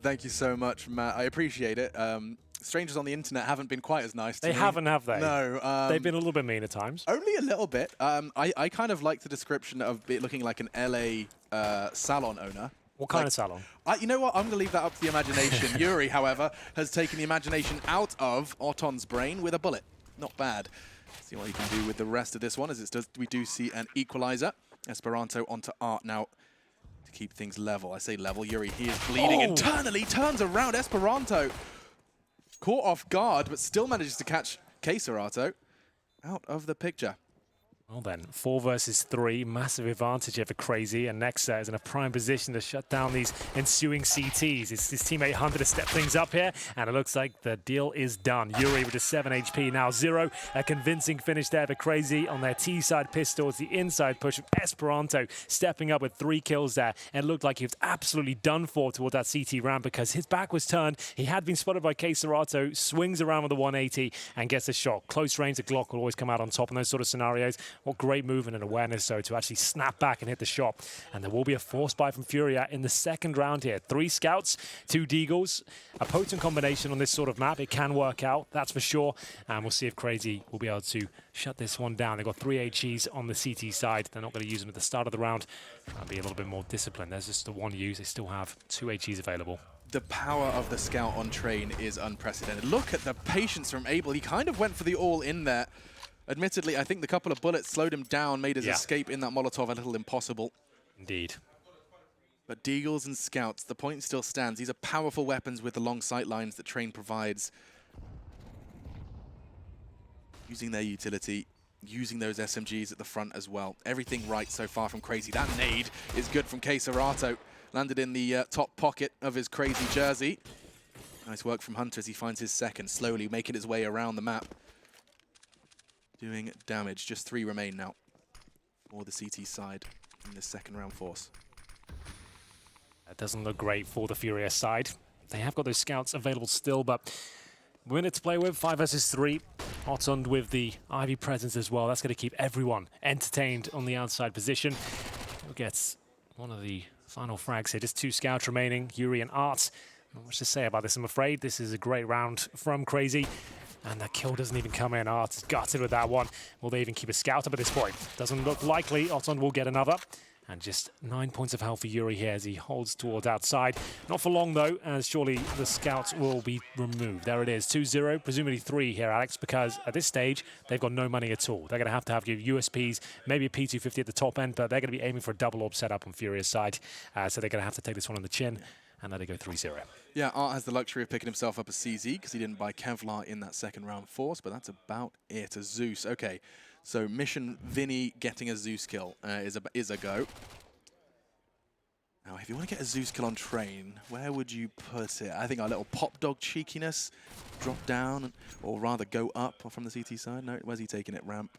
Thank you so much, Matt. I appreciate it. Strangers on the internet haven't been quite as nice to me. They haven't, have they? No. They've been a little bit mean at times. Only a little bit. I kind of like the description of it looking like an LA salon owner. What kind of salon? You know what? I'm going to leave that up to the imagination. Yuri, however, has taken the imagination out of Otton's brain with a bullet. Not bad. See what he can do with the rest of this one, as we do see an equalizer. Esperanto onto Art now to keep things level. I say level. Yuri, he is bleeding internally, turns around. Esperanto caught off guard, but still manages to catch Keserato out of the picture. Well then, 4 versus 3, massive advantage here for Crazy, and Nexa is in a prime position to shut down these ensuing CTs. It's his teammate Hunter to step things up here, and it looks like the deal is done. Yuri with a 7 HP, now 0. A convincing finish there for Crazy on their T-side pistol. It's the inside push of Esperanto stepping up with 3 kills there, and it looked like he was absolutely done for toward that CT ramp because his back was turned. He had been spotted by Keserato, swings around with the 180 and gets a shot. Close range, the Glock will always come out on top in those sort of scenarios. What great movement and awareness, so to actually snap back and hit the shot. And there will be a force buy from FURIA in the second round here. 3 scouts, 2 deagles. A potent combination on this sort of map. It can work out, that's for sure. And we'll see if Crazy will be able to shut this one down. They've got 3 HEs on the CT side. They're not going to use them at the start of the round. Try and be a little bit more disciplined. There's just the 1 use. They still have 2 HEs available. The power of the scout on train is unprecedented. Look at the patience from Abel. He kind of went for the all-in there. Admittedly, I think the couple of bullets slowed him down, made his escape in that Molotov a little impossible. Indeed. But Deagles and Scouts, the point still stands. These are powerful weapons with the long sight lines that Train provides. Using their utility, using those SMGs at the front as well. Everything right so far from Crazy. That nade is good from Keserato. Landed in the top pocket of his Crazy jersey. Nice work from Hunter as he finds his second, slowly making his way around the map. Doing damage. Just 3 remain now for the CT side in this second round force. That doesn't look great for the FURIA side. They have got those scouts available still, but minute to play with, 5 versus 3. Otton with the Ivy presence as well. That's going to keep everyone entertained on the outside position. Who gets one of the final frags here? Just 2 scouts remaining, Yuri and Art. Not much to say about this, I'm afraid. This is a great round from Crazy. And that kill doesn't even come in. Art is gutted with that one. Will they even keep a scout up at this point? Doesn't look likely. Otton will get another. And just 9 points of health for Yuri here as he holds towards outside. Not for long, though, as surely the scouts will be removed. There it is, 2-0, presumably 3 here, Alex, because at this stage, they've got no money at all. They're going to have USPs, maybe a P250 at the top end, but they're going to be aiming for a double orb setup on FURIA's side. So they're going to have to take this one on the chin and let it go 3-0. Yeah, Art has the luxury of picking himself up a CZ because he didn't buy Kevlar in that second round force, but that's about it. A Zeus. Okay, so mission Vinny getting a Zeus kill is a go. Now, if you want to get a Zeus kill on Train, where would you put it? I think our little pop dog cheekiness, drop down, or rather go up from the CT side. No, where's he taking it? Ramp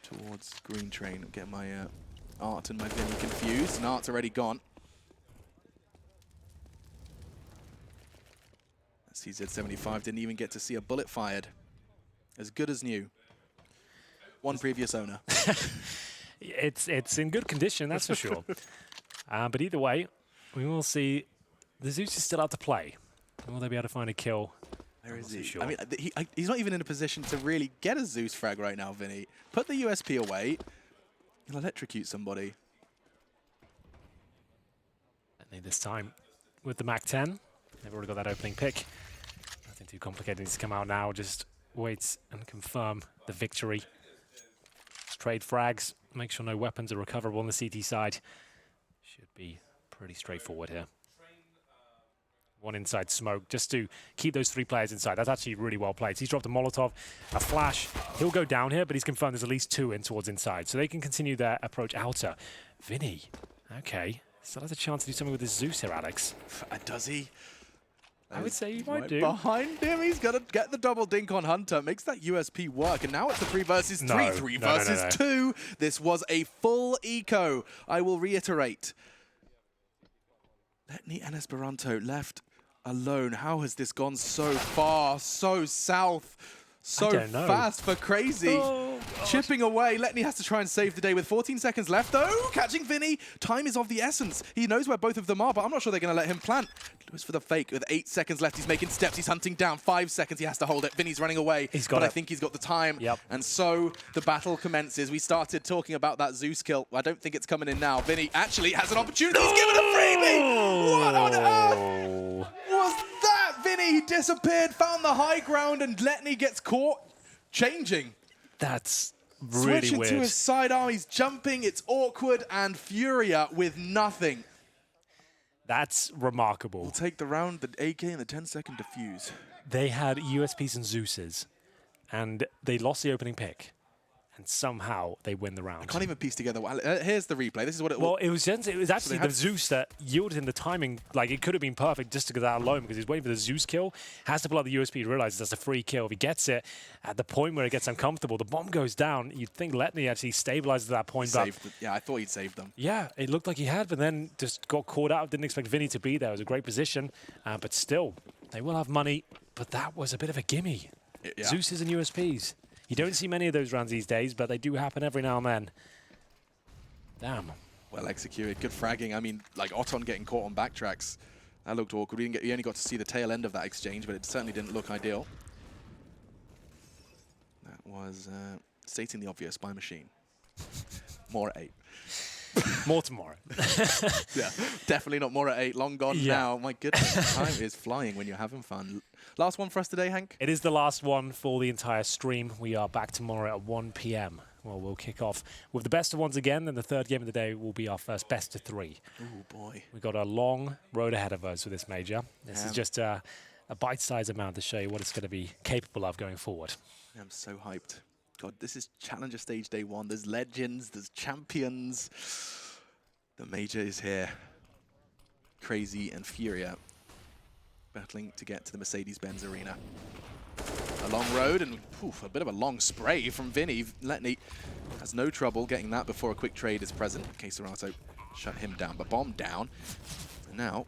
towards Green Train. Get my Art and my Vinny confused, and Art's already gone. CZ75 didn't even get to see a bullet fired. As good as new. One previous owner. It's in good condition, that's for sure. But either way, we will see. The Zeus is still out to play. Will they be able to find a kill? Where is he? Sure. I mean, he's not even in a position to really get a Zeus frag right now, Vinny. Put the USP away. He'll electrocute somebody. Only this time with the MAC-10. They've already got that opening pick. Nothing too complicated needs to come out now. Just wait and confirm the victory. Just trade frags. Make sure no weapons are recoverable on the CT side. Should be pretty straightforward here. One inside smoke, just to keep those 3 players inside. That's actually really well played. So he's dropped a Molotov, a flash. He'll go down here, but he's confirmed there's at least 2 in towards inside. So they can continue their approach outer. Vinny, okay. Still has a chance to do something with his Zeus here, Alex. Does he? I would say he might do. Behind him, he's going to get the double dink on Hunter. Makes that USP work. And now it's a 3 versus 3. 3 versus 2. This was a full eco. I will reiterate. Letni and Esperanto left alone. How has this gone so far, so south, so fast for Crazy? Oh. Chipping away, Letney has to try and save the day with 14 seconds left, though. Catching Vinny, time is of the essence. He knows where both of them are, but I'm not sure they're going to let him plant. Goes for the fake with 8 seconds left. He's making steps, he's hunting down. 5 seconds, he has to hold it. Vinny's running away, but I think he's got the time. And so the battle commences. We started talking about that Zeus kill. I don't think it's coming in now. Vinny actually has an opportunity. He's given a freebie! What on earth was that? Vinny, he disappeared, found the high ground, and Letney gets caught changing. That's really Switching weird. to his sidearm, he's jumping, it's awkward, and FURIA with nothing. That's remarkable. We'll take the round, the AK, and the 10-second defuse. They had USPs and Zeus's, and they lost the opening pick. And somehow they win the round. I can't even piece together. Here's the replay. This is what it was. Well, it was actually the Zeus that yielded in the timing. Like, it could have been perfect just to go that alone because he's waiting for the Zeus kill. Has to pull out the USP, realizes that's a free kill. If he gets it at the point where it gets uncomfortable, the bomb goes down. You'd think Letney actually stabilizes at that point. But yeah, I thought he'd saved them. Yeah, it looked like he had, but then just got caught out. Didn't expect Vinny to be there. It was a great position. But still, they will have money. But that was a bit of a gimme. Yeah. Zeus's and USPs. You don't see many of those rounds these days, but they do happen every now and then. Damn. Well executed. Good fragging. I mean, like Oton getting caught on backtracks. That looked awkward. You only got to see the tail end of that exchange, but it certainly didn't look ideal. That was stating the obvious by Machine. More at 8. More tomorrow. Yeah, definitely not more at 8. Long gone now. My goodness, time is flying when you're having fun. Last one for us today, Hank? It is the last one for the entire stream. We are back tomorrow at 1 p.m. Well, we'll kick off with the best of ones again, and the third game of the day will be our first best of 3. Oh, boy. We've got a long road ahead of us with this major. This is just a bite-sized amount to show you what it's going to be capable of going forward. I'm so hyped. God, this is Challenger Stage Day 1. There's legends, there's champions. The major is here. Crazy and FURIA battling to get to the Mercedes-Benz Arena. A long road and a bit of a long spray from Vinny. Letney has no trouble getting that before a quick trade is present. Queserato shut him down, but bomb down. And now,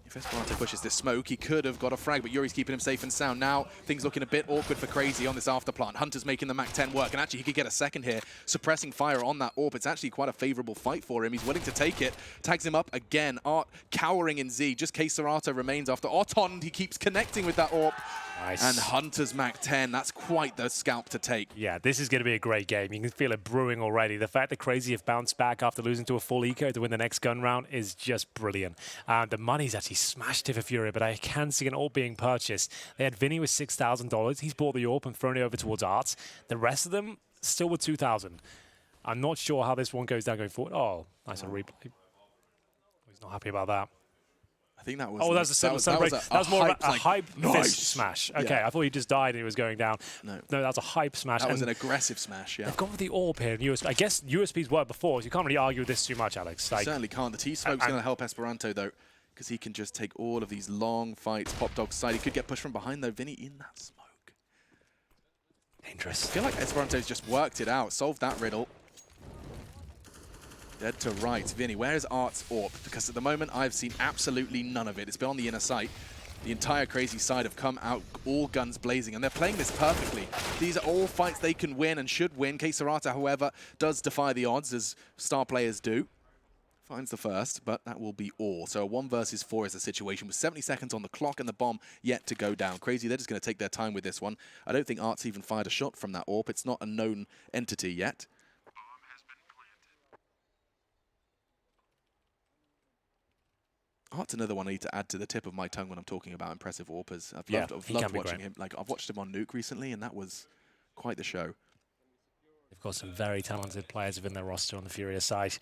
if Esperanto pushes this smoke, he could have got a frag, but Yuri's keeping him safe and sound. Now, things looking a bit awkward for Crazy on this afterplant. Hunter's making the MAC-10 work, and actually he could get a second here, suppressing fire on that AWP. It's actually quite a favorable fight for him. He's willing to take it. Tags him up again. Art cowering in Z. Just Queserato remains after Oton. He keeps connecting with that AWP. Nice. And Hunter's MAC-10, that's quite the scalp to take. Yeah, this is going to be a great game. You can feel it brewing already. The fact that Crazy have bounced back after losing to a full eco to win the next gun round is just brilliant. The money's actually smashed here for FURIA, but I can see an AWP being purchased. They had Vinny with $6,000. He's bought the AWP and thrown it over towards Arts. The rest of them still with $2,000. I'm not sure how this one goes down going forward. Oh, nice a replay. He's not happy about that. I think that was. Oh, that was a similar celebration. That was more of a hype fist smash. Okay, yeah. I thought he just died and he was going down. No, that was a hype smash. That was an aggressive smash, yeah. They've gone with the AWP here in USP. I guess USPs were before, so you can't really argue with this too much, Alex. Like, certainly can't. The T-smoke's going to help Esperanto, though, because he can just take all of these long fights. Pop Dog's side. He could get pushed from behind, though. Vinny in that smoke. Dangerous. I feel like Esperanto's just worked it out, solved that riddle. Dead to right. Vinny, where is Art's AWP? Because at the moment, I've seen absolutely none of it. It's been on the inner sight. The entire Crazy side have come out, all guns blazing, and they're playing this perfectly. These are all fights they can win and should win. Queserato, however, does defy the odds, as star players do. Finds the first, but that will be all. So a 1 versus 4 is the situation with 70 seconds on the clock and the bomb yet to go down. Crazy, they're just going to take their time with this one. I don't think Art's even fired a shot from that AWP. It's not a known entity yet. Art's another one I need to add to the tip of my tongue when I'm talking about impressive AWPers. I've loved watching him. Like, I've watched him on Nuke recently, and that was quite the show. They've got some very talented players within their roster on the FURIA side.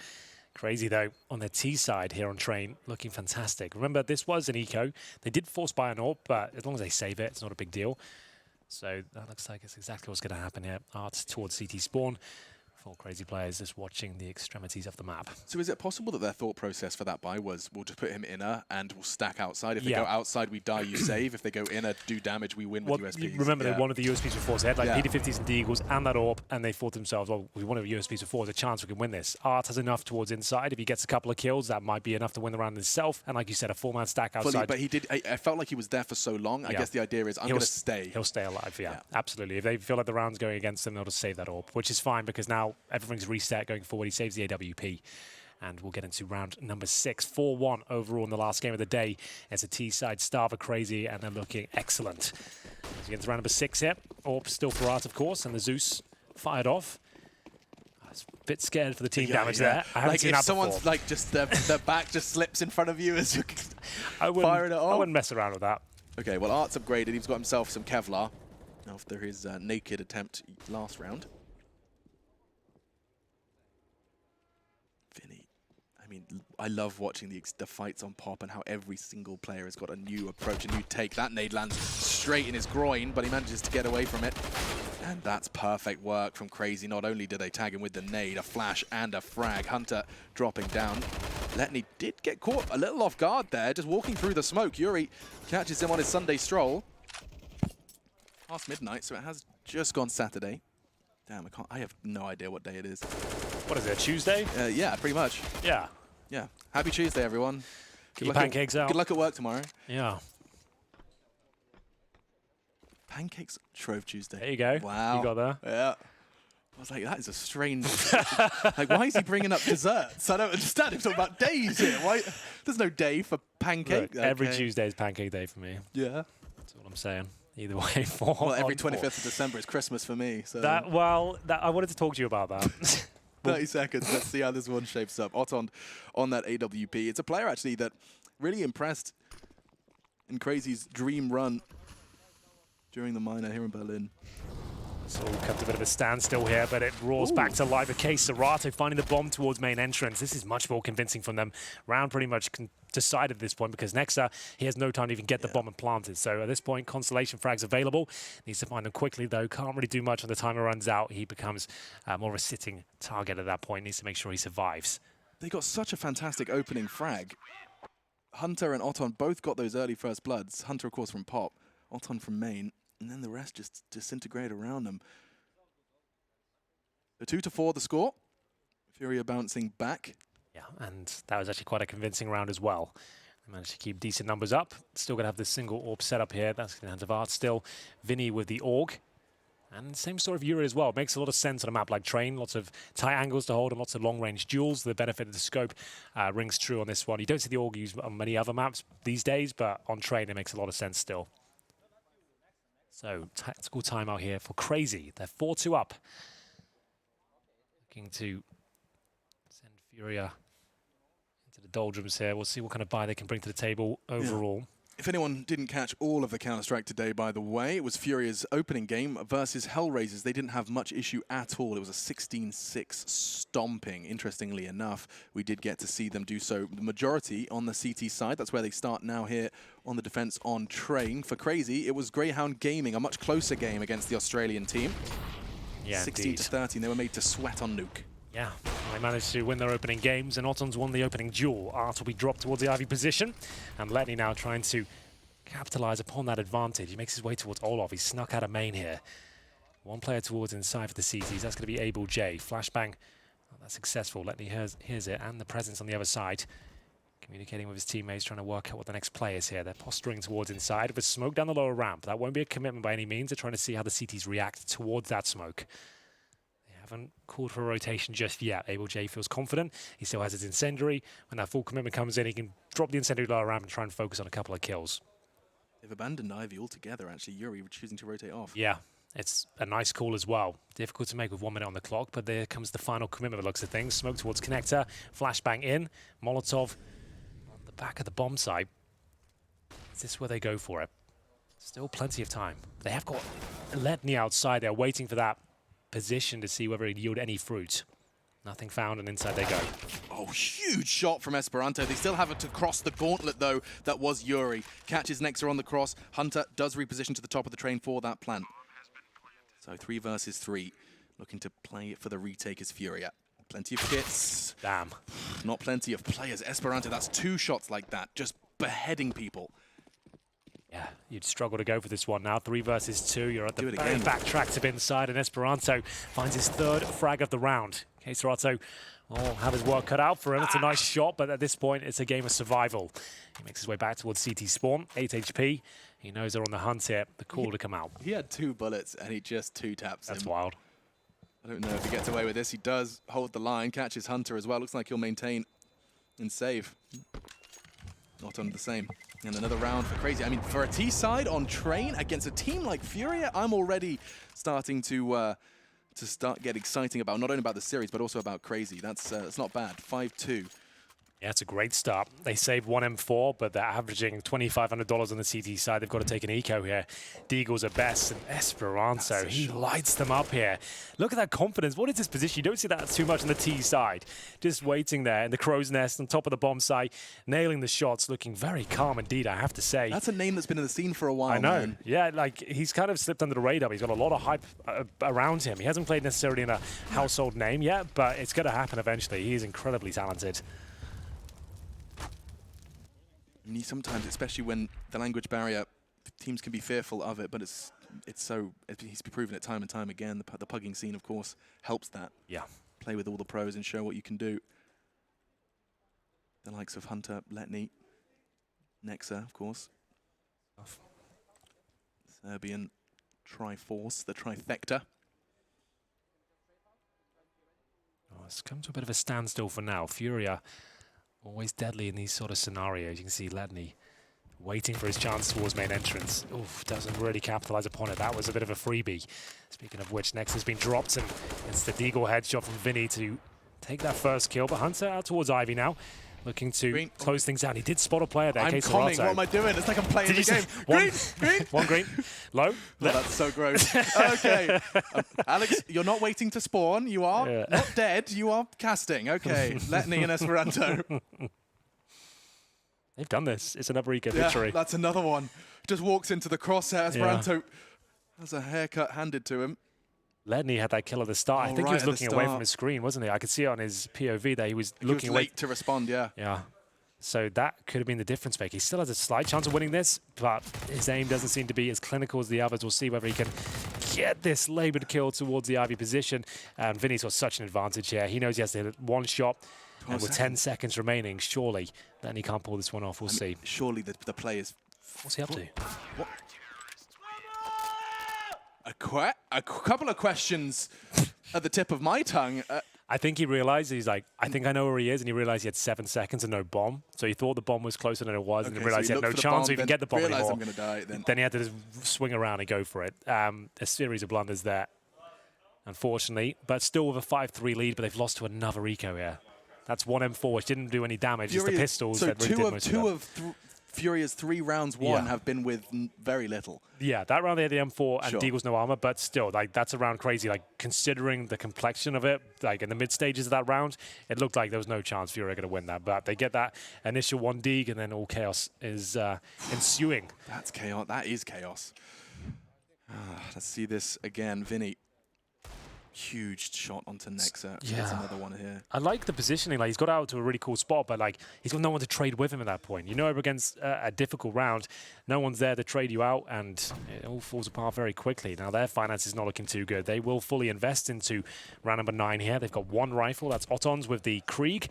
Crazy, though, on their T side here on Train, looking fantastic. Remember, this was an eco. They did force buy an AWP, but as long as they save it, it's not a big deal. So that looks like it's exactly what's going to happen here. Art towards CT spawn. Full crazy players just watching the extremities of the map. So is it possible that their thought process for that buy was, we'll just put him inner and we'll stack outside? If they go outside, we die, you save. If they go inner, do damage, we win with USPs. Remember that one of the USPs before, so they had like PD50s and Deagles and that AWP, and they thought to themselves, well, we want to USPs before, there's a chance we can win this. Art has enough towards inside. If he gets a couple of kills, that might be enough to win the round himself. And like you said, a 4-man stack outside. Fully, but he did. I felt like he was there for so long. I guess the idea is, I'm going to stay. He'll stay alive, absolutely. If they feel like the round's going against them, they'll just save that AWP, which is fine because now everything's reset going forward. He saves the AWP. And we'll get into round number 6. 4-1 overall in the last game of the day. It's a T-side Starver crazy, and they're looking excellent. As we get into round number 6 here. AWP still for Art, of course, and the Zeus fired off. I was a bit scared for the team damage there. I haven't seen that before. Someone's like just their back just slips in front of you as you're firing it off. I wouldn't mess around with that. Okay, well, Art's upgraded. He's got himself some Kevlar after his naked attempt last round. Vinny, I mean, I love watching the fights on Pop and how every single player has got a new approach, a new take. That nade lands straight in his groin, but he manages to get away from it. And that's perfect work from Crazy. Not only did they tag him with the nade, a flash and a frag. Hunter dropping down. Letney did get caught a little off guard there, just walking through the smoke. Yuri catches him on his Sunday stroll. Past midnight, so it has just gone Saturday. Damn, I have no idea what day it is. What is it, Tuesday? Yeah, pretty much. Yeah. Yeah. Happy Tuesday, everyone. Get your pancakes out. Good luck at work tomorrow. Yeah. Pancakes Shrove Tuesday. There you go. Wow. You got there. Yeah. I was like, that is a strange... like, why is he bringing up desserts? I don't understand. He's talking about days here. Why? There's no day for pancake. Look, every Tuesday is pancake day for me. Yeah. That's what I'm saying. Either way, well, every 25th of December is Christmas for me. So I wanted to talk to you about that. 30 seconds. Let's see how this one shapes up. Oton on that AWP. It's a player, actually, that really impressed in Crazy's dream run during the minor here in Berlin. So we've come to a bit of a standstill here, but it roars back to life. Okay, Serato finding the bomb towards main entrance. This is much more convincing from them. Round pretty much decided at this point because Nexa, he has no time to even get the bomb and plant it. So at this point, Constellation frags available. Needs to find them quickly, though. Can't really do much when the timer runs out. He becomes more of a sitting target at that point. Needs to make sure he survives. They got such a fantastic opening frag. Hunter and Oton both got those early first bloods. Hunter, of course, from Pop. Oton from main. And then the rest just disintegrate around them. The 2-4 the score. FURIA bouncing back. Yeah, and that was actually quite a convincing round as well. They managed to keep decent numbers up. Still going to have this single AWP set up here. That's in the hands of Art still. Vinny with the AUG. And same sort of Yuri as well. Makes a lot of sense on a map like Train. Lots of tight angles to hold and lots of long-range duels. The benefit of the scope rings true on this one. You don't see the AUG used on many other maps these days, but on Train it makes a lot of sense still. So, tactical timeout here for Crazy. They're 4-2 up. Looking to send FURIA into the doldrums here. We'll see what kind of buy they can bring to the table overall. Yeah. If anyone didn't catch all of the Counter-Strike today, by the way, it was FURIA's opening game versus Hellraisers. They didn't have much issue at all. It was a 16-6 stomping. Interestingly enough, we did get to see them do so. The majority on the CT side. That's where they start now here on the defense on Train. For Crazy, it was Greyhound Gaming, a much closer game against the Australian team. Yeah, 16-13. They were made to sweat on Nuke. Yeah, they managed to win their opening games, and Oton's won the opening duel. Art will be dropped towards the Ivy position, and Letney now trying to capitalize upon that advantage. He makes his way towards Olaf. He's snuck out of main here. One player towards inside for the CTs. That's going to be Abel J. Flashbang. Oh, that's successful. Letney hears it, and the presence on the other side. Communicating with his teammates, trying to work out what the next play is here. They're posturing towards inside with smoke down the lower ramp. That won't be a commitment by any means. They're trying to see how the CTs react towards that smoke. Haven't called for a rotation just yet. Abel J feels confident. He still has his incendiary. When that full commitment comes in, he can drop the incendiary lower ramp and try and focus on a couple of kills. They've abandoned Ivy altogether, actually. Yuri choosing to rotate off. Yeah, it's a nice call as well. Difficult to make with 1 minute on the clock, but there comes the final commitment by the looks of things. Smoke towards connector, flashbang in, Molotov on the back of the bomb site. Is this where they go for it? Still plenty of time. They have got Letney outside there waiting for that position to see whether he'd yield any fruit. Nothing found, and inside they go. Oh, huge shot from Esperanto. They still have it to cross the gauntlet, though. That was Yuri. Catches Nexa on the cross. Hunter does reposition to the top of the train for that plant. So 3 versus 3. Looking to play it for the retake is FURIA. Plenty of kits. Damn. Not plenty of players. Esperanto, that's 2 shots like that, just beheading people. Yeah, you'd struggle to go for this one now. 3 versus 2. You're at the very again. back track to inside, and Esperanto finds his 3rd frag of the round. Okay, Serato will have his work cut out for him. It's a nice shot, but at this point, it's a game of survival. He makes his way back towards CT spawn. 8 HP. He knows they're on the hunt here. The call to come out. He had 2 bullets, and he just 2-taps him. That's wild. I don't know if he gets away with this. He does hold the line, catches Hunter as well. Looks like he'll maintain and save. Not on the same. And another round for Crazy. I mean, for a T side on Train against a team like FURIA, I'm already starting to get exciting about not only about the series but also about Crazy. That's not bad. 5-2. Yeah, it's a great start. They saved 1 M4, but they're averaging $2,500 on the CT side. They've got to take an eco here. Deagle's at best, and Esperanto, he lights them up here. Look at that confidence. What is this position? You don't see that too much on the T side. Just waiting there in the crow's nest on top of the bomb site, nailing the shots, looking very calm indeed, I have to say. That's a name that's been in the scene for a while, I know. man. Yeah, like, he's kind of slipped under the radar. He's got a lot of hype around him. He hasn't played necessarily in a household name yet, but it's going to happen eventually. He is incredibly talented. And sometimes, especially when the language barrier, teams can be fearful of it, but he's proven it time and time again. The pugging scene, of course, helps that. Yeah. Play with all the pros and show what you can do. The likes of Hunter, Letny, Nexa, of course. Serbian Triforce, the trifecta. Oh, it's come to a bit of a standstill for now. FURIA always deadly in these sort of scenarios. You can see Ledney waiting for his chance towards main entrance. Oof, doesn't really capitalize upon it. That was a bit of a freebie. Speaking of which, next has been dropped, and it's the Deagle headshot from Vinny to take that first kill. But Hunter out towards Ivy now, looking to close things down. He did spot a player there. I'm coming. What am I doing? It's like I'm playing the game. Green! One green. Low. Oh, that's so gross. Okay. Alex, you're not waiting to spawn. You are not dead. You are casting. Okay. Letney and Esperanto. They've done this. It's another eco victory. That's another one. Just walks into the crosshair. Esperanto has a haircut handed to him. Ledney had that kill at the start. I think he was looking away from his screen, wasn't he? I could see it on his POV that he was looking away. Late to respond, yeah. Yeah. So that could have been the difference maker. He still has a slight chance of winning this, but his aim doesn't seem to be as clinical as the others. We'll see whether he can get this laboured kill towards the Ivy position. And Vinny's got such an advantage here. He knows he has to hit 1 shot. And with 10 seconds remaining, surely then he can't pull this one off. We'll see. Surely the players. What's he up to? What? A couple of questions at the tip of my tongue. I think he realized, he's like, I think I know where he is, and he realized he had 7 seconds and no bomb. So he thought the bomb was closer than it was, and he realized he had no chance to even get the bomb anymore. I'm going to die then. Then he had to just swing around and go for it. A series of blunders there, unfortunately, but still with a 5-3 lead, but they've lost to another eco here. That's 1 M4, which didn't do any damage. It's the pistols that really did most of it. Two of FURIA's 3 rounds won have been with very little. Yeah, that round they had the M4 and Deagle's no armor, but still, like, that's a round crazy. Like, considering the complexion of it, like in the mid stages of that round, it looked like there was no chance FURIA going to win that. But they get that initial 1 Deag, and then all chaos is ensuing. That's chaos. That is chaos. Let's see this again, Vinny. Huge shot onto Nexa. Gets another one here. I like the positioning. Like, he's got out to a really cool spot, but like, he's got no one to trade with him at that point. You know, against a difficult round, no one's there to trade you out, and it all falls apart very quickly. Now, their finance is not looking too good. They will fully invest into round number 9 here. They've got 1 rifle. That's Otton's with the Krieg.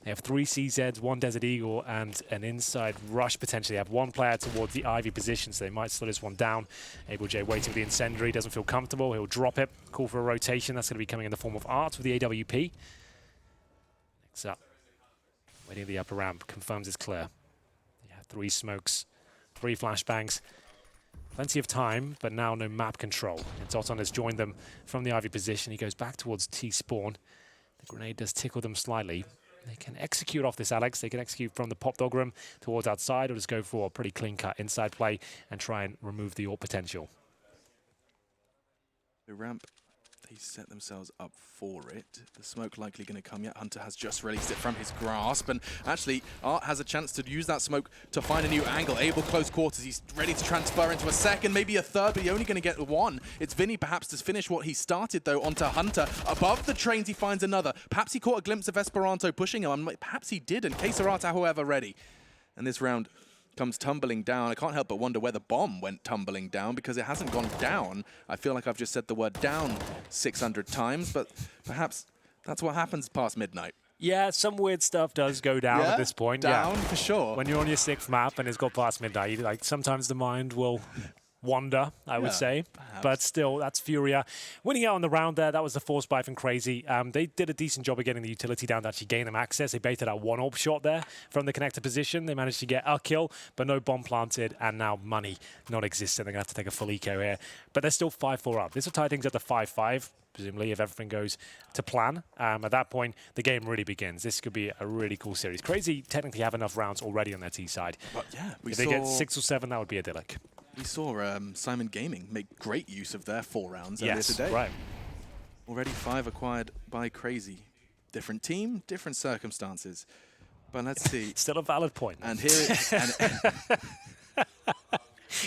They have 3 CZs, 1 Desert Eagle, and an inside rush potentially. They have 1 player towards the Ivy position, so they might slow this one down. Able J waiting for the incendiary, doesn't feel comfortable. He'll drop it, call for a rotation. That's going to be coming in the form of Art with the AWP. Next up, waiting at the upper ramp, confirms it's clear. Yeah, 3 smokes, 3 flashbangs. Plenty of time, but now no map control. And Otton has joined them from the Ivy position. He goes back towards T-spawn. The grenade does tickle them slightly. They can execute off this, Alex. They can execute from the pop dog room towards outside, or just go for a pretty clean-cut inside play and try and remove the AWP potential. The ramp They set themselves up for it. The smoke likely going to come yet. Hunter has just released it from his grasp. And actually, Art has a chance to use that smoke to find a new angle. Able close quarters. He's ready to transfer into a second, maybe a third, but he's only going to get one. It's Vinny perhaps to finish what he started, though, onto Hunter. Above the trains, he finds another. Perhaps he caught a glimpse of Esperanto pushing him. Perhaps he didn't. K-Serata, however, ready. And this round comes tumbling down. I can't help but wonder where the bomb went tumbling down, because it hasn't gone down. I feel like I've just said the word down 600 times, but perhaps that's what happens past midnight. Yeah, some weird stuff does go down at this point. Down, for sure. When you're on your 6th map and it's got past midnight, like sometimes the mind will wander, I would say. Perhaps. But still, that's FURIA. Winning out on the round there, that was the force buy from CR4ZY. They did a decent job of getting the utility down to actually gain them access. They baited out one AWP shot there from the connector position. They managed to get a kill, but no bomb planted, and now money non-existent. They're going to have to take a full eco here. But they're still 5-4 up. This will tie things up to 5-5, presumably, if everything goes to plan. At that point, the game really begins. This could be a really cool series. CR4ZY technically have enough rounds already on their T side. But yeah, if they get 6 or 7, that would be idyllic. We saw Simon Gaming make great use of their 4 rounds earlier today. Right. Already 5 acquired by CR4ZY. Different team, different circumstances. But let's see. Still a valid point. And here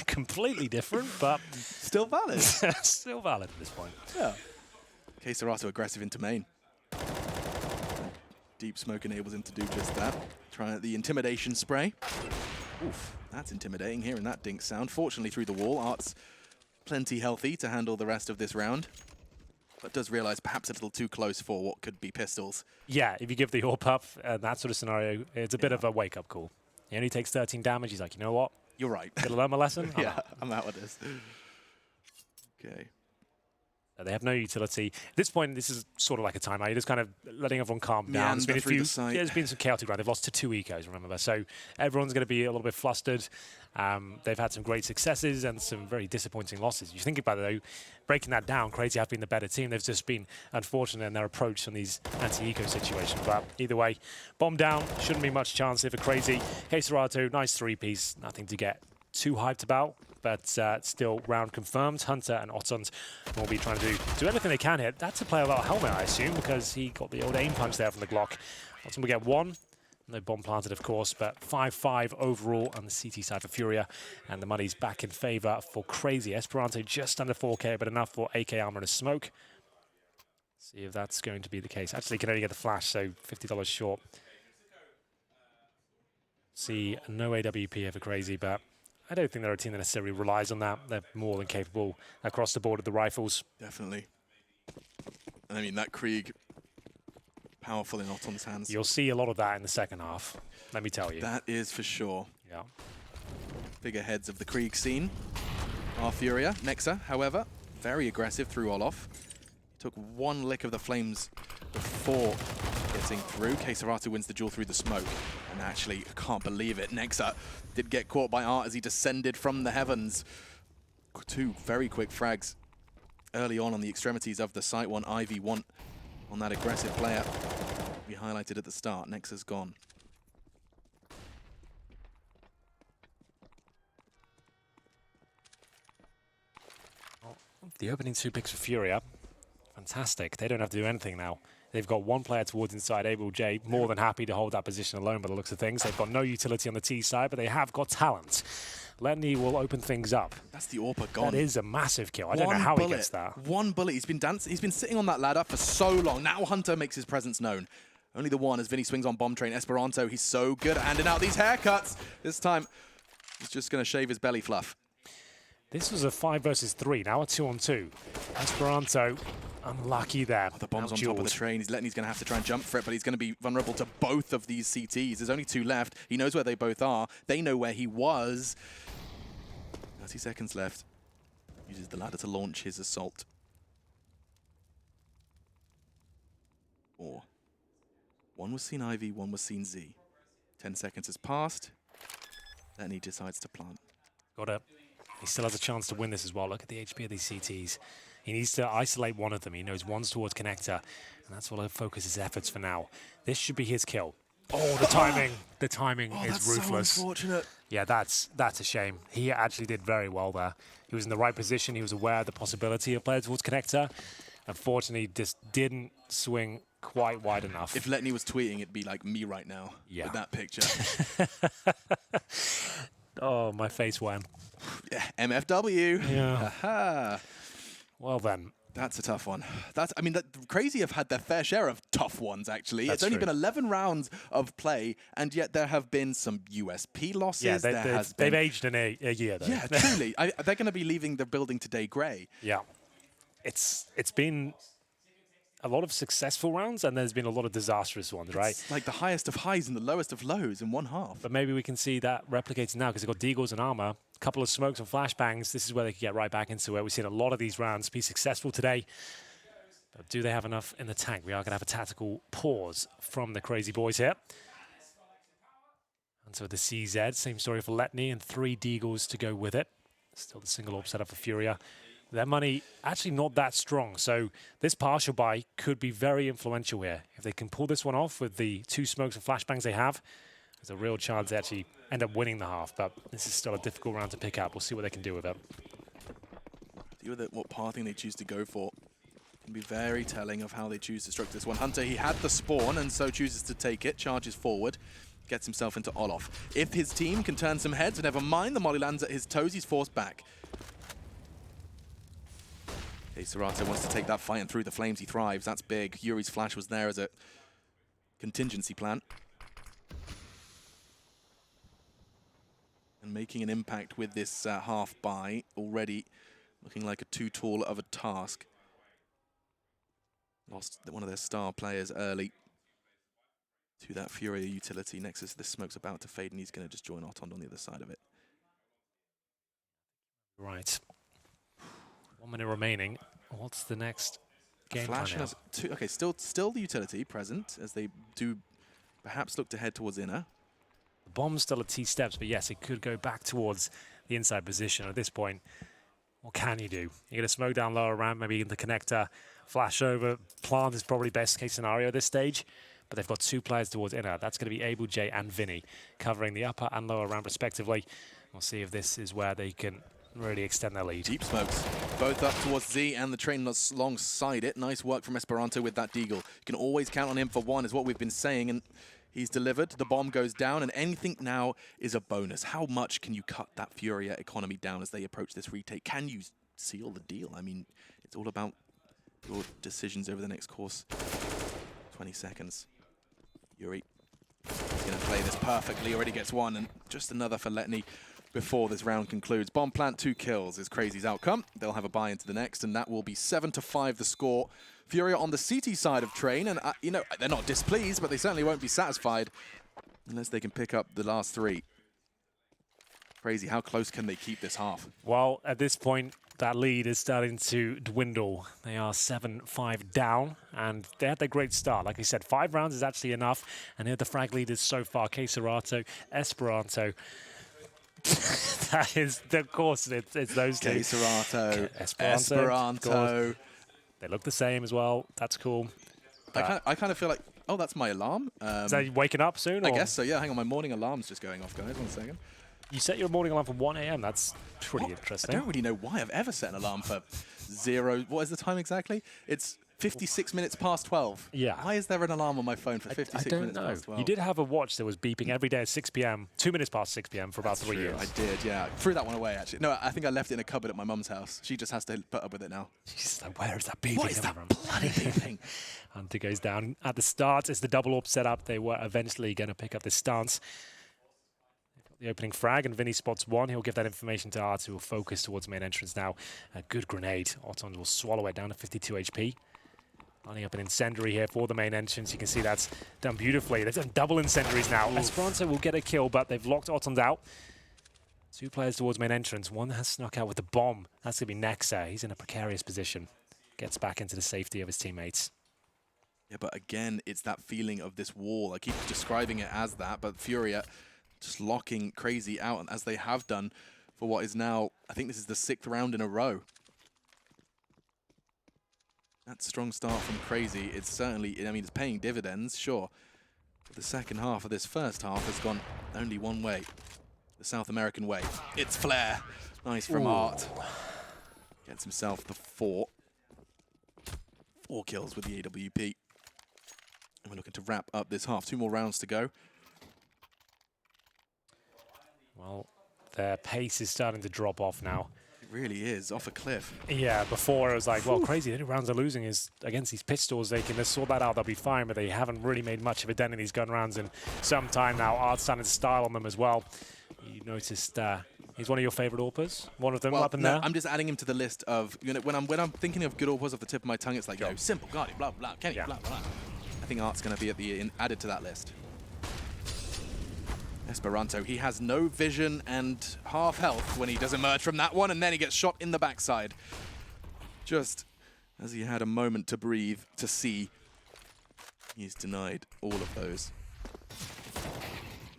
Completely different, but still valid. still valid at this point. Yeah. K-Serata aggressive into main. Deep smoke enables him to do just that. Trying the intimidation spray. Oof, that's intimidating, hearing that dink sound. Fortunately, through the wall, Art's plenty healthy to handle the rest of this round, but does realize perhaps a little too close for what could be pistols. Yeah, if you give the AWP up, that sort of scenario, it's a bit of a wake-up call. He only takes 13 damage. He's like, you know what? You're right. Gotta learn my lesson. I'm out of this. Okay. They have no utility. At this point, this is sort of like a timeout. You're just kind of letting everyone calm down. There's been some chaotic ground. They've lost to 2 ecos, remember. So everyone's going to be a little bit flustered. They've had some great successes and some very disappointing losses. You think about it, though, breaking that down, CR4ZY have been the better team. They've just been unfortunate in their approach on these anti-eco situations. But either way, bomb down. Shouldn't be much chance here for CR4ZY. K-Serata, nice 3-piece. Nothing to get too hyped about. But still, round confirmed. Hunter and Ottons will be trying to do anything they can here. That's a player without a helmet, I assume, because he got the old aim punch there from the Glock. Otton will get 1. No bomb planted, of course, but 5-5 overall on the CT side for FURIA. And the money's back in favor for CR4ZY. Esperanto just under 4K, but enough for AK armor and a smoke. See if that's going to be the case. Actually, can only get the flash, so $50 short. See, no AWP here for CR4ZY, but I don't think they're a team that necessarily relies on that. They're more than capable across the board with the rifles. Definitely. I mean, that Krieg, powerful in Otton's hands. You'll see a lot of that in the second half, let me tell you. That is for sure. Yeah. Figureheads of the Krieg scene are FURIA. Nexa, however, very aggressive through Olof. Took 1 lick of the flames before getting through. K-Serata wins the duel through the smoke. And actually, I can't believe it. Nexa did get caught by Art as he descended from the heavens. 2 very quick frags early on the extremities of the site. 1 Ivy, 1 on that aggressive player we highlighted at the start. Nexa's gone. Well, the opening 2 picks for FURIA, fantastic. They don't have to do anything now. They've got 1 player towards inside, Abel J, more than happy to hold that position alone by the looks of things. They've got no utility on the T side, but they have got talent. Lenny will open things up. That's the AWP gone. That is a massive kill. I don't know how he gets that. 1 bullet. He's been dancing. He's been sitting on that ladder for so long. Now Hunter makes his presence known. Only the 1 as Vinny swings on bomb train. Esperanto, he's so good at handing out these haircuts. This time, he's just going to shave his belly fluff. This was a 5 versus 3. Now a 2-on-2. Esperanto, unlucky there. Oh, the bomb's on top of the train. He's going to have to try and jump for it, but he's going to be vulnerable to both of these CTs. There's only 2 left. He knows where they both are. They know where he was. 30 seconds left. Uses the ladder to launch his assault. 4. 1 was seen Ivy, 1 was seen Z. 10 seconds has passed. Then he decides to plant. Got it. He still has a chance to win this as well. Look at the HP of these CTs. He needs to isolate one of them. He knows one's towards connector, and that's what he'll focus his efforts for now. This should be his kill. Oh, the timing. The timing is ruthless. So unfortunate. Yeah, that's a shame. He actually did very well there. He was in the right position. He was aware of the possibility of player towards connector. Unfortunately, just didn't swing quite wide enough. If Letney was tweeting, it'd be like me right now with that picture. Oh, my face went. Yeah, MFW. Yeah. Aha. Well then. That's a tough one. I mean, Crazy have had their fair share of tough ones, actually. That's it's only true. been 11 rounds of play, and yet there have been some USP losses. Yeah, they've aged in a year, though. Yeah, truly. They're going to be leaving the building today grey. Yeah. It's been a lot of successful rounds, and there's been a lot of disastrous ones, right? It's like the highest of highs and the lowest of lows in one half. But maybe we can see that replicated now because they've got Deagles and armor, a couple of smokes and flashbangs. This is where they can get right back into it. We've seen a lot of these rounds be successful today. But do they have enough in the tank? We are going to have a tactical pause from the Crazy Boys here. And so the CZ, same story for Letney, and 3 Deagles to go with it. Still the single orb setup for FURIA. Their money actually not that strong, so this partial buy could be very influential here. If they can pull this one off with the 2 smokes and flashbangs they have, there's a real chance they actually end up winning the half, but this is still a difficult round to pick up. We'll see what they can do with it. See what pathing they choose to go for. Can be very telling of how they choose to structure this one. Hunter, he had the spawn and so chooses to take it, charges forward, gets himself into Olof. If his team can turn some heads, never mind, the molly lands at his toes, he's forced back. Serato wants to take that fight, and through the flames he thrives. That's big. Yuri's flash was there as a contingency plan. And making an impact with this half buy, already looking like a too tall of a task. Lost one of their star players early to that Furia utility. Nexus, this smoke's about to fade, and he's going to just join Otond on the other side of it. Right. 1 minute remaining. What's the next game Flash plan has two. Okay, still the utility present as they do perhaps look to head towards inner. The bomb's still at T steps, but yes, it could go back towards the inside position. At this point, what can you do? You're going to smoke down lower ramp, maybe in the connector, flash over. Plant is probably best case scenario at this stage, but they've got 2 players towards inner. That's going to be Able, J, and Vinny, covering the upper and lower ramp respectively. We'll see if this is where they can really extend their lead. Deep smokes, both up towards Z and the train alongside it. Nice work from Esperanto with that Deagle. You can always count on him for one, is what we've been saying, and he's delivered. The bomb goes down, and anything now is a bonus. How much can you cut that Furia economy down as they approach this retake? Can you seal the deal? I mean, it's all about your decisions over the next course. 20 seconds. Yuri is going to play this perfectly. Already gets one, and just another for Letney before this round concludes. Bomb plant 2 kills is Crazy's outcome. They'll have a buy into the next, and that will be 7-5 the score. Furia on the CT side of Train, and you know, they're not displeased, but they certainly won't be satisfied unless they can pick up the last 3. Crazy, how close can they keep this half? Well, at this point, that lead is starting to dwindle. They are 7-5 down, and they had their great start. Like I said, 5 rounds is actually enough, and here the frag leaders so far, Serato, Esperanto. That is, of course, it's those 2. Serato, Esperanto. They look the same as well. That's cool. I kind of feel like, oh, that's my alarm. Is that you waking up soon? I guess so, yeah. Hang on, my morning alarm's just going off, guys. 1 second. You set your morning alarm for 1 a.m. That's pretty interesting. I don't really know why I've ever set an alarm for 0. What is the time exactly? It's 56 minutes past 12. Yeah. Why is there an alarm on my phone for 56 minutes past 12? You did have a watch that was beeping every day at 6 p.m., 2 minutes past 6 p.m. for about 3 years. I did, yeah. Threw that one away, actually. No, I think I left it in a cupboard at my mum's house. She just has to put up with it now. She's like, where is that beeping? What is that bloody beeping? Hunter goes down. At the start, it's the double orb setup. They were eventually going to pick up this stance. The opening frag, and Vinny spots 1. He'll give that information to Art, who will focus towards main entrance now. A good grenade. Otond will swallow it down to 52 HP. Lining up an incendiary here for the main entrance. You can see that's done beautifully. They've done double incendiaries now. Esperanto will get a kill, but they've locked Otond out. 2 players towards main entrance. 1 has snuck out with the bomb. That's going to be Nexa. He's in a precarious position. Gets back into the safety of his teammates. Yeah, but again, it's that feeling of this wall. I keep describing it as that, but Furia just locking Crazy out, as they have done for what is now, I think this is the 6th round in a row. That strong start from Crazy, it's certainly, I mean, it's paying dividends, sure. But the second half of this first half has gone only one way. The South American way. It's Flair. Nice from Art. Gets himself the 4. 4 kills with the AWP. And we're looking to wrap up this half. 2 more rounds to go. Well, their pace is starting to drop off now. It really is, off a cliff. Yeah, before it was like, well, crazy. The only rounds they're losing is against these pistols. They can just sort that out, they'll be fine, but they haven't really made much of a dent in these gun rounds in some time now. Art's starting to style on them as well. You noticed he's one of your favorite AWPers? One of them up in there? I'm just adding him to the list of, you know, when I'm thinking of good AWPers off the tip of my tongue, it's like, you know, Simple, Guardian, blah, blah, Kenny, blah, blah. I think Art's going to be added to that list. Esperanto, he has no vision and half health when he does emerge from that one, and then he gets shot in the backside. Just as he had a moment to breathe, to see, he's denied all of those.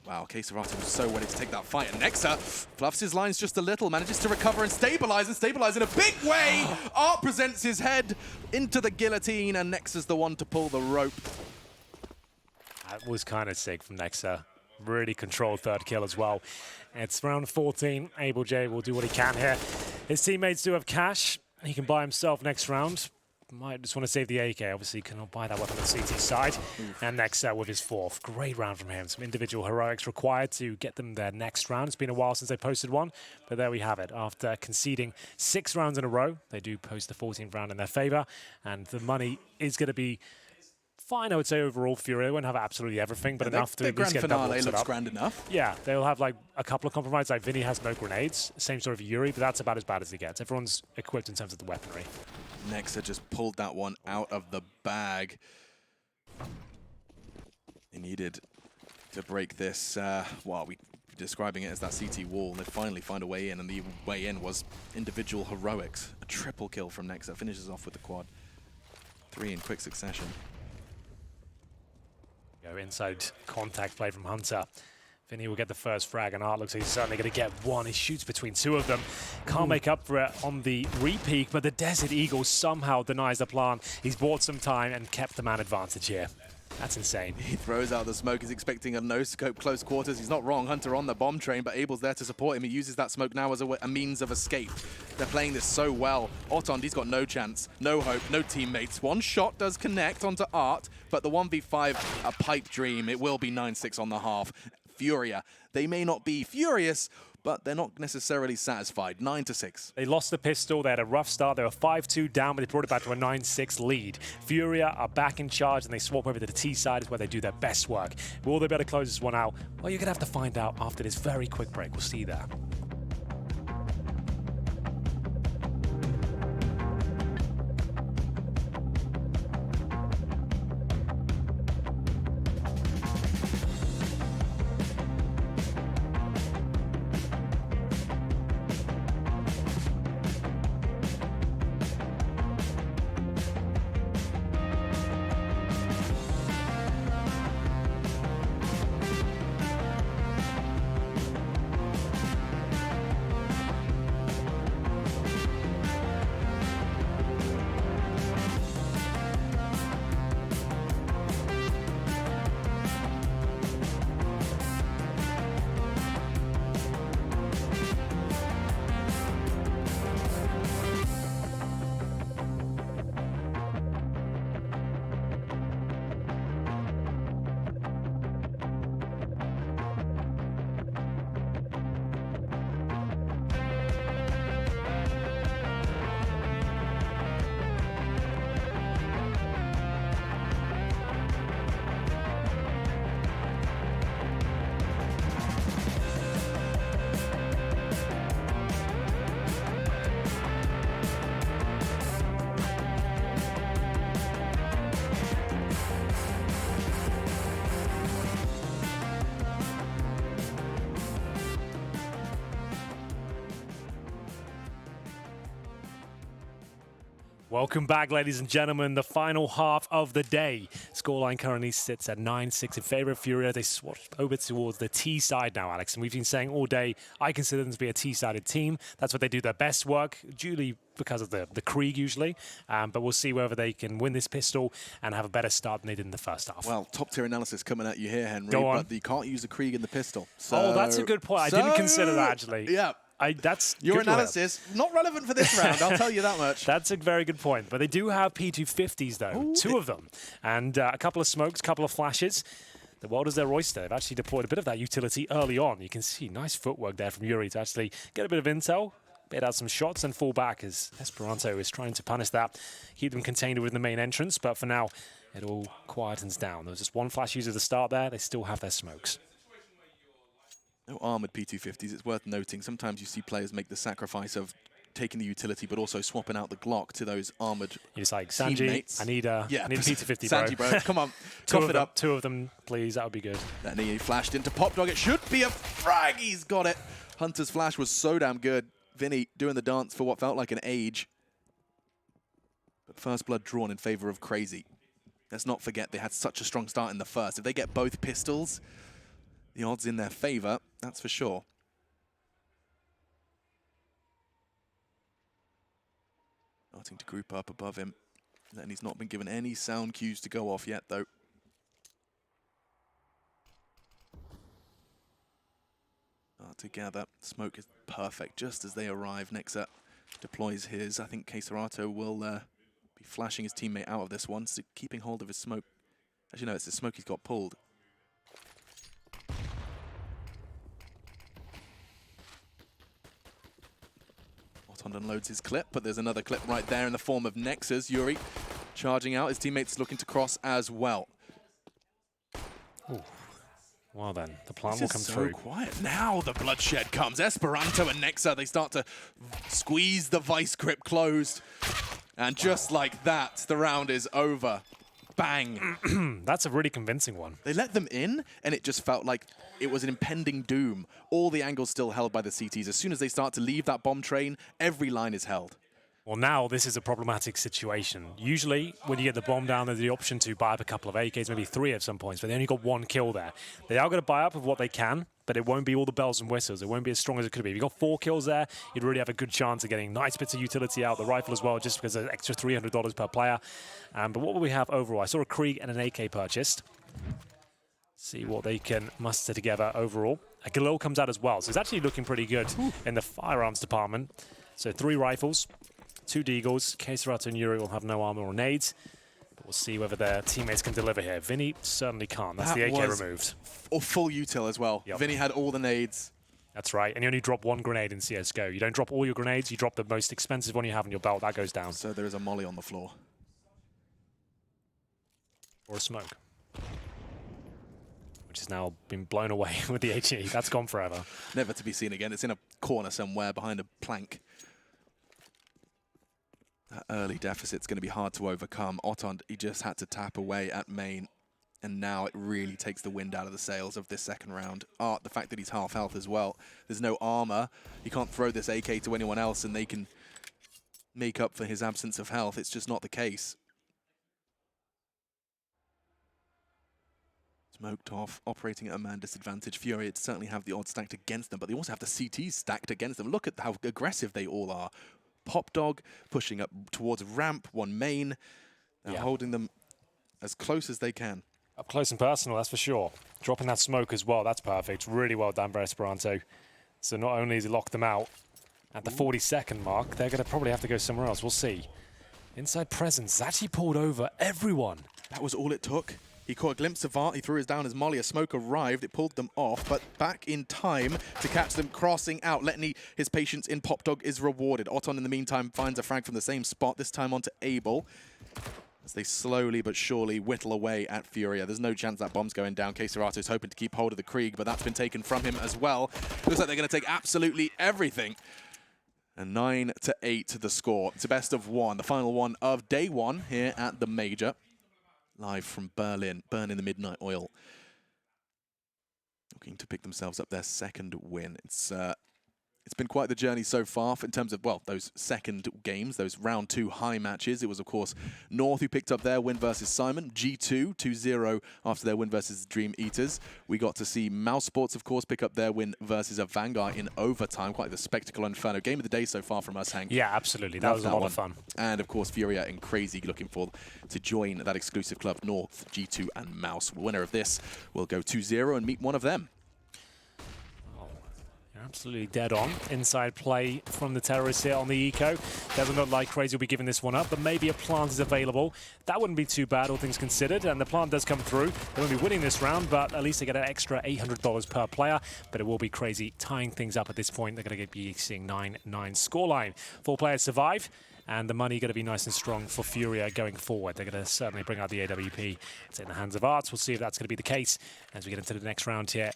Wow, Keserato was so ready to take that fight, and Nexa fluffs his lines just a little, manages to recover and stabilize in a big way! Art presents his head into the guillotine, and Nexa's the one to pull the rope. That was kind of sick from Nexa. Really controlled third kill as well. It's round 14. Abel J will do what he can here. His teammates do have cash. He can buy himself next round. Might just want to save the AK. Obviously, cannot buy that weapon on CT side. And Nexa with his 4th. Great round from him. Some individual heroics required to get them their next round. It's been a while since they posted one, but there we have it. After conceding 6 rounds in a row, they do post the 14th round in their favor, and the money is going to be fine, I would say, overall. FURIA won't have absolutely everything, but enough to at least get double finale set looks up. grand enough. Yeah, they'll have like a couple of compromises. Like Vinny has no grenades. Same sort of Yuri, but that's about as bad as it gets. Everyone's equipped in terms of the weaponry. Nexa just pulled that one out of the bag. They needed to break this, well, we're describing it as that CT wall, and they finally find a way in, and the way in was individual heroics. A triple kill from Nexa, finishes off with the quad. 3 in quick succession. Go inside contact play from Hunter. Vinny will get the first frag, and Art looks like he's certainly going to get one. He shoots between 2 of them. Can't make up for it on the repeat, but the Desert Eagle somehow denies the plan. He's bought some time and kept the man advantage here. That's insane. He throws out the smoke. He's expecting a no-scope close quarters. He's not wrong. Hunter on the bomb train, but Abel's there to support him. He uses that smoke now as a means of escape. They're playing this so well. Otond, he's got no chance, no hope, no teammates. One shot does connect onto Art, but the 1v5, a pipe dream. It will be 9-6 on the half. FURIA, they may not be furious, but they're not necessarily satisfied. 9-6. They lost the pistol. They had a rough start. They were 5-2 down, but they brought it back to a 9-6 lead. FURIA are back in charge, and they swap over to the T side, is where they do their best work. Will they be able to close this one out? Well, you're going to have to find out after this very quick break. We'll see you there. Welcome back, ladies and gentlemen. The final half of the day. Scoreline currently sits at 9-6 in favor of FURIA. They switched over towards the T side now, Alex. And we've been saying all day, I consider them to be a T-sided team. That's what they do their best work, duly because of the Krieg usually. But we'll see whether they can win this pistol and have a better start than they did in the first half. Well, top-tier analysis coming at you here, Henry. Go on. But you can't use the Krieg in the pistol. So, oh, that's a good point. I didn't consider that, actually. Yeah. That's Your good to hear. analysis, not relevant for this round, I'll tell you that much. That's a very good point. But they do have P250s, though. Ooh. 2 of them. And a couple of smokes, a couple of flashes. The world is their oyster. They've actually deployed a bit of that utility early on. You can see nice footwork there from Yuri to actually get a bit of intel, bait out some shots, and fall back as Esperanto is trying to punish that, keep them contained within the main entrance. But for now, it all quietens down. There was just one flash use at the start there. They still have their smokes. No armored P250s. It's worth noting. Sometimes you see players make the sacrifice of taking the utility, but also swapping out the Glock to those armored You're just like, Sanji, teammates. I need a P250, Sanji, bro. Come on, cough it up. 2 of them, please. That would be good. And he flashed into Pop Dog. It should be a frag. He's got it. Hunter's flash was so damn good. Vinny doing the dance for what felt like an age. But first blood drawn in favor of Crazy. Let's not forget they had such a strong start in the first. If they get both pistols, the odds in their favor, that's for sure. Starting to group up above him. And he's not been given any sound cues to go off yet, though. Together, smoke is perfect just as they arrive. Nexa deploys his. I think Caserato will be flashing his teammate out of this one, so keeping hold of his smoke. As you know, it's the smoke he's got pulled. Oton unloads his clip, but there's another clip right there in the form of Nexa's. Yuri charging out. His teammates looking to cross as well. Ooh. Well then, the plan This will is come so through. quiet. Now the bloodshed comes. Esperanto and Nexa, they start to squeeze the vice grip closed. And just like that, the round is over. Bang. That's a really convincing one. They let them in, and it just felt like it was an impending doom. All the angles still held by the CTs. As soon as they start to leave that bomb train, every line is held. Well, now this is a problematic situation. Usually, when you get the bomb down, there's the option to buy up a couple of AKs, maybe 3 at some points, but they only got 1 kill there. They are going to buy up with what they can, but it won't be all the bells and whistles. It won't be as strong as it could be. If you got 4 kills there, you'd really have a good chance of getting nice bits of utility out, the rifle as well, just because there's extra $300 per player. But what will we have overall? I saw a Krieg and an AK purchased. See what they can muster together overall. A Galil comes out as well, so it's actually looking pretty good in the firearms department. So 3 rifles. 2 Deagles. Caserato and Yuri will have no armor or nades. But we'll see whether their teammates can deliver here. Vinny certainly can't. That's the AK removed. Or full util as well. Yep. Vinny had all the nades. That's right. And you only drop 1 grenade in CSGO. You don't drop all your grenades. You drop the most expensive one you have on your belt. That goes down. So there is a molly on the floor. Or a smoke. Which has now been blown away with the HE. That's gone forever. Never to be seen again. It's in a corner somewhere behind a plank. That early deficit's going to be hard to overcome. Oton, he just had to tap away at main, and now it really takes the wind out of the sails of this second round. Art, the fact that he's half health as well. There's no armor. He can't throw this AK to anyone else, and they can make up for his absence of health. It's just not the case. Smoked off, operating at a man disadvantage. FURIA certainly have the odds stacked against them, but they also have the CTs stacked against them. Look at how aggressive they all are. Pop Dog pushing up towards ramp, 1 main, holding them as close as they can. Up close and personal, that's for sure. Dropping that smoke as well, that's perfect. Really well done by Esperanto. So not only has he locked them out at the 40-second mark, they're going to probably have to go somewhere else. We'll see. Inside presence actually pulled over everyone. That was all it took. He caught a glimpse of Art, he threw his down as Molly, a smoke arrived, it pulled them off, but back in time to catch them crossing out. Letney, his patience in Pop Dog is rewarded. Oton, in the meantime, finds a frag from the same spot, this time onto Abel, as they slowly but surely whittle away at FURIA. There's no chance that bomb's going down. Caserato's hoping to keep hold of the Krieg, but that's been taken from him as well. Looks like they're going to take absolutely everything. And 9-8 the score. It's a best of 1, the final one of day 1 here at the Major. Live from Berlin, burning the midnight oil. Looking to pick themselves up their 2nd win. It's been quite the journey so far in terms of, well, those second games, those round 2 high matches. It was, of course, North who picked up their win versus Simon. G2, 2-0 after their win versus Dream Eaters. We got to see Mouse Sports, of course, pick up their win versus a Vanguard in overtime. Quite the spectacle inferno. Game of the day so far from us, Hank. Yeah, absolutely. That was a lot of fun. And, of course, FURIA and Crazy looking for to join that exclusive club, North, G2 and Mouse. The winner of this will go 2-0 and meet one of them. Yeah, absolutely dead on. Inside play from the terrorists here on the eco. Doesn't look like Crazy will be giving this one up, but maybe a plant is available. That wouldn't be too bad, all things considered, and the plant does come through. They won't be winning this round, but at least they get an extra $800 per player, but it will be Crazy tying things up at this point. They're going to be seeing 9-9 scoreline. 4 players survive, and the money going to be nice and strong for Furia going forward. They're going to certainly bring out the AWP. It's in the hands of Arts. We'll see if that's going to be the case as we get into the next round here.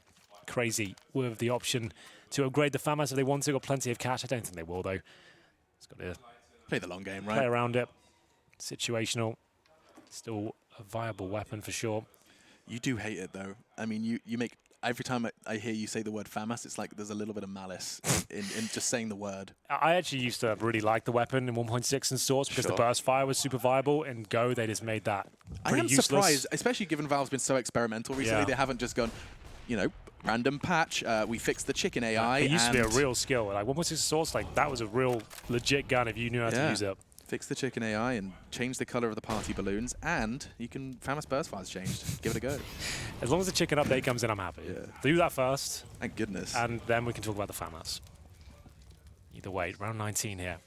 Crazy with the option to upgrade the FAMAS if they want to. Got plenty of cash. I don't think they will, though. It's got to play the long game, right? Play around it. Situational. Still a viable weapon for sure. You do hate it, though. I mean, you make... Every time I hear you say the word FAMAS, it's like there's a little bit of malice in just saying the word. I actually used to really like the weapon in 1.6 and Source because the burst fire was super viable. In Go, they just made that pretty useless. Surprised, especially given Valve's been so experimental recently. Yeah. They haven't just gone, you know, random patch, we fixed the chicken AI. It used to be a real skill. Like 1.6 Source, like that was a real legit gun if you knew how to use it. Fix the chicken AI and change the color of the party balloons, and you can FAMAS burst fire's changed. Give it a go. As long as the chicken update comes in, I'm happy. Yeah. Do that first. Thank goodness. And then we can talk about the FAMAS. Either way, round 19 here.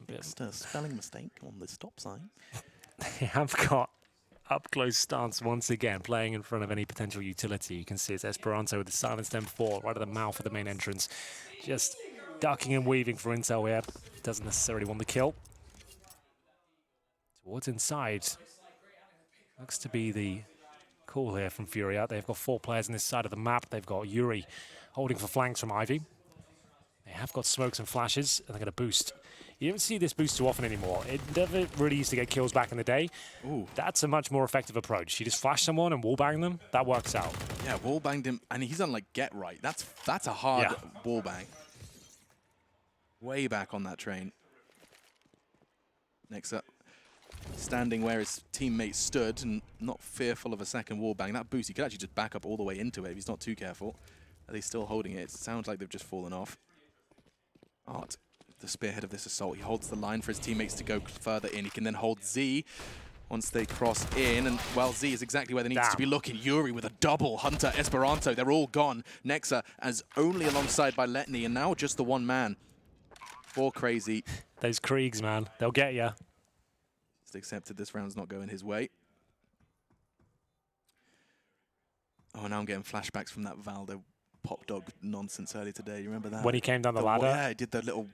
Just a spelling mistake on the stop sign. They have got up close stance once again, playing in front of any potential utility. You can see it's Esperanto with the silenced M4 right at the mouth of the main entrance. Just ducking and weaving for intel here. Doesn't necessarily want the kill. Towards inside. Looks to be the call here from Furia. They've got 4 players on this side of the map. They've got Yuri holding for flanks from Ivy. They have got smokes and flashes, and they're going to boost. You don't see this boost too often anymore. It never really used to get kills back in the day. Ooh. That's a much more effective approach. You just flash someone and wallbang them. That works out. Yeah, wallbanged him, and he's on like get right. That's a hard wallbang. Way back on that train. Next up. Standing where his teammate stood and not fearful of a second wallbang. That boost, he could actually just back up all the way into it if he's not too careful. Are they still holding it? It sounds like they've just fallen off. Art, the spearhead of this assault. He holds the line for his teammates to go further in. He can then hold Z once they cross in. And, well, Z is exactly where they need to be looking. Yuri with a double. Hunter, Esperanto, they're all gone. Nexa as only alongside by Letny, and now just the one man. For Crazy. Those Kriegs, man. They'll get you. Accepted this round's not going his way. Oh, now I'm getting flashbacks from that Valdo pop dog nonsense earlier today. You remember that? When he came down the ladder? Yeah, he did the little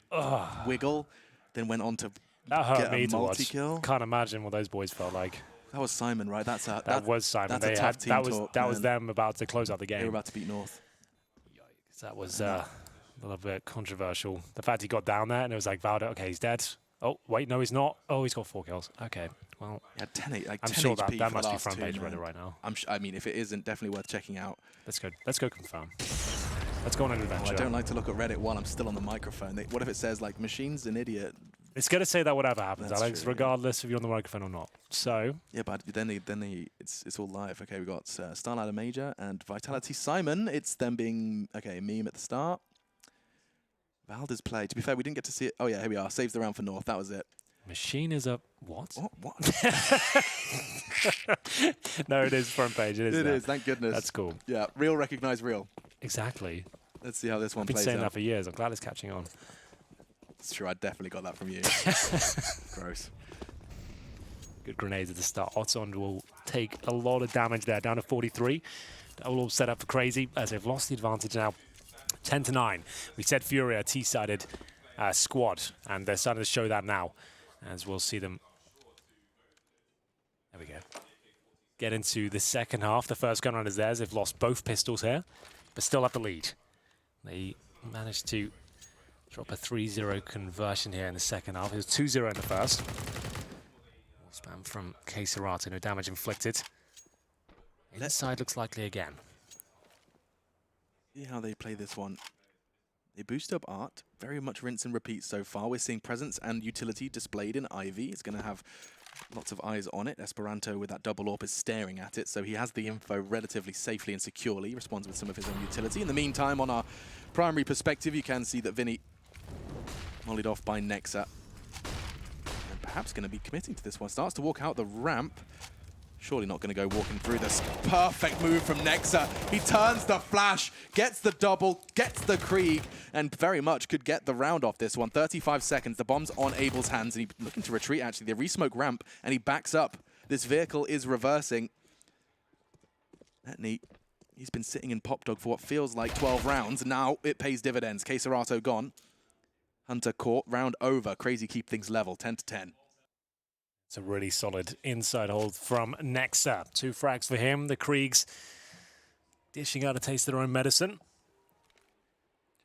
wiggle, then went on to that hurt get me a to multi-kill. Watch. Can't imagine what those boys felt like. That was Simon, right? That was Simon. That's a tough team talk, that was them about to close out the game. They were about to beat North. Yikes, that was a little bit controversial. The fact he got down there and it was like, Valdo, okay, he's dead. Oh, wait, no, he's not. Oh, he's got 4 kills. Okay, well, yeah, 10, like I'm 10 sure HP that must be front page Reddit right now. I mean, if it isn't, definitely worth checking out. Let's go confirm. Let's go on an adventure. I don't like to look at Reddit while I'm still on the microphone. What if it says, like, machine's an idiot? It's going to say that whatever happens, That's Alex, true, regardless if you're on the microphone or not. So yeah, but then it's all live. Okay, we got StarLadder Major and Vitality Simon. It's them being meme at the start. Valda's play. To be fair, we didn't get to see it. Oh yeah, here we are. Saves the round for North. That was it. Machine is up. What? What? No, it is front page. It is. Thank goodness. That's cool. Yeah, real recognize real. Exactly. Let's see how this one plays out. I've been saying that for years. I'm glad it's catching on. It's true. I definitely got that from you. Gross. Good grenades at the start. Otzon will take a lot of damage there, down to 43. That will all set up for Crazy as they've lost the advantage now. 10-9. We said Furia T-sided squad, and they're starting to show that now, as we'll see them. There we go. Get into the second half. The first gun round is theirs. They've lost both pistols here, but still have the lead. They managed to drop a 3-0 conversion here in the second half. It was 2-0 in the first. Spam from K-Serrato, no damage inflicted. Inside looks likely again. See how they play this one. They boost up Art, very much rinse and repeat so far. We're seeing presence and utility displayed in Ivy. It's going to have lots of eyes on it. Esperanto with that double AWP is staring at it, so he has the info relatively safely and securely. He responds with some of his own utility. In the meantime, on our primary perspective, you can see that Vinny mollied off by Nexa. And perhaps going to be committing to this one. Starts to walk out the ramp. Surely not going to go walking through this. Perfect move from Nexa. He turns the flash, gets the double, gets the Krieg, and very much could get the round off this one. 35 seconds. The bomb's on Abel's hands, and he's looking to retreat, actually. They re-smoke ramp, and he backs up. This vehicle is reversing. That neat. He's been sitting in Pop Dog for what feels like 12 rounds. Now it pays dividends. Queserato gone. Hunter caught. Round over. Crazy keep things level. 10-10. It's a really solid inside hold from Nexa. 2 frags for him. The Kriegs dishing out a taste of their own medicine.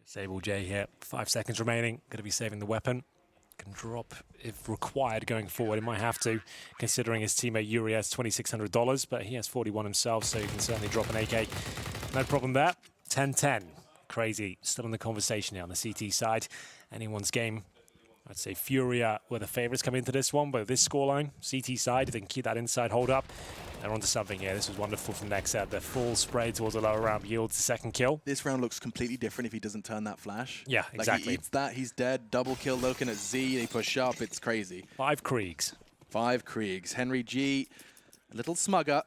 Sable J here. 5 seconds remaining. Going to be saving the weapon. Can drop if required going forward. He might have to, considering his teammate Yuri has $2,600, but he has 41 himself, so he can certainly drop an AK. No problem there. 10-10. Crazy. Still in the conversation here on the CT side. Anyone's game. I'd say FURIA were the favourites coming into this one, but this scoreline, CT side, if they can keep that inside hold up, they're onto something here. This was wonderful from Nexa. The full spray towards the lower ramp yields the second kill. This round looks completely different if he doesn't turn that flash. Yeah, exactly. Like he eats that, he's dead. Double kill looking at Z, they push up, it's crazy. 5 Kriegs. 5 Kriegs. Henry G, a little smugger.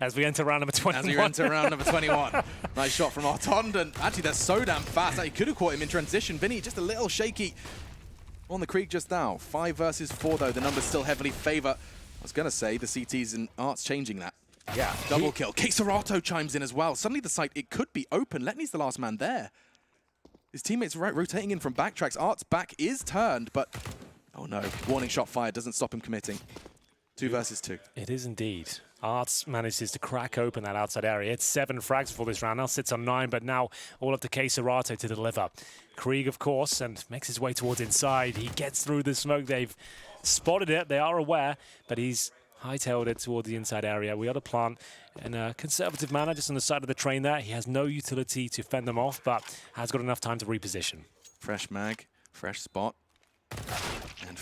As we enter round number 21. As we enter round number 21. Nice shot from Artond, and actually they're so damn fast that he could have caught him in transition. Vinny just a little shaky on the Krieg just now. 5 versus 4 though, the numbers still heavily favor. I was going to say the CTs and Art's changing that. Yeah. Double kill. Queserato chimes in as well. Suddenly the site, it could be open. Letney's the last man there. His teammates rotating in from backtracks. Art's back is turned, but oh no. Warning shot fired. Doesn't stop him committing. 2 versus 2. It is indeed. Arts manages to crack open that outside area. It's 7 frags for this round. Now sits on 9, but now all up to Queserato to deliver. Krieg, of course, and makes his way towards inside. He gets through the smoke. They've spotted it. They are aware, but he's hightailed it towards the inside area. We ought to plant in a conservative manner, just on the side of the train there. He has no utility to fend them off, but has got enough time to reposition. Fresh mag, fresh spot. And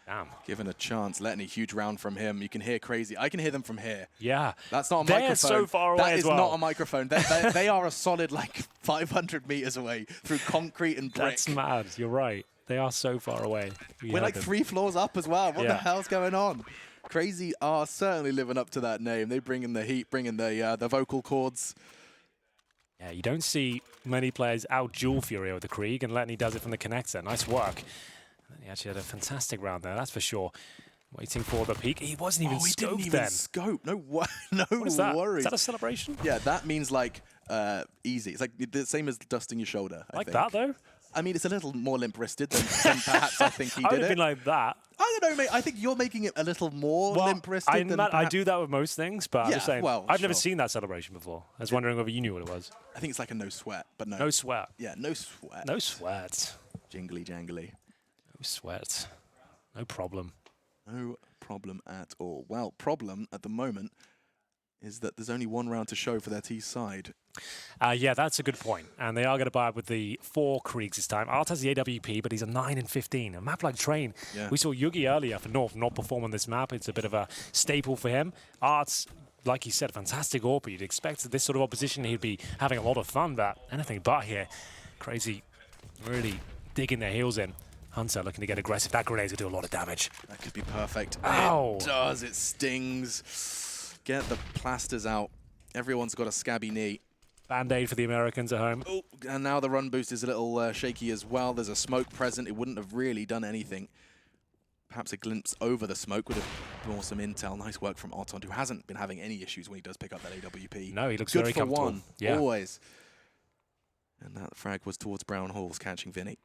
damn. Given a chance, Letney, huge round from him. You can hear crazy. I can hear them from here. Yeah. That's not a They're microphone. so far away That as is well. not a microphone. They are a solid, like, 500 meters away through concrete and brick. That's mad. You're right. They are so far away. We're like 3 floors up as well. What the Yeah. hell's going on? Crazy are certainly living up to that name. They bring in the heat, bring in the vocal cords. Yeah, you don't see many players out-duel Furia with the Krieg, and Letney does it from the connector. Nice work. He actually had a fantastic round there, that's for sure. Waiting for the peak. He wasn't even scoped then. He didn't even scope. No, no What is that? worries. Is that a celebration? Yeah, that means like easy. It's like the same as dusting your shoulder. I think. That though? I mean, it's a little more limp-wristed than perhaps I think he I did would have it. been like that. I don't know, mate. I think you're making it a little more limp-wristed than I do that with most things, but I'm just saying, well, I've never sure. seen that celebration before. I was wondering whether you knew what it was. I think it's like a no sweat, but no. No sweat. Yeah, no sweat. No sweat. Jingly jangly. No sweat. No problem. No problem at all. Well, problem at the moment is that there's only 1 round to show for their T side. Yeah, that's a good point. And they are going to buy up with the 4 Kriegs this time. Art has the AWP, but he's a 9 and 15. A map like Train. Yeah. We saw Yugi earlier for North not perform on this map. It's a bit of a staple for him. Art's, like you said, fantastic AWP. You'd expect this sort of opposition he'd be having a lot of fun, but anything but here. Crazy, really digging their heels in. Hunter looking to get aggressive. That grenade will do a lot of damage. That could be perfect. Ow. It does. It stings. Get the plasters out. Everyone's got a scabby knee. Band-aid for the Americans at home. Oh, and now the run boost is a little shaky as well. There's a smoke present. It wouldn't have really done anything. Perhaps a glimpse over the smoke would have brought some intel. Nice work from Artond, who hasn't been having any issues when he does pick up that AWP. No, he looks Good very for comfortable. one, Yeah. always. And that frag was towards Brown Halls, catching Vinny.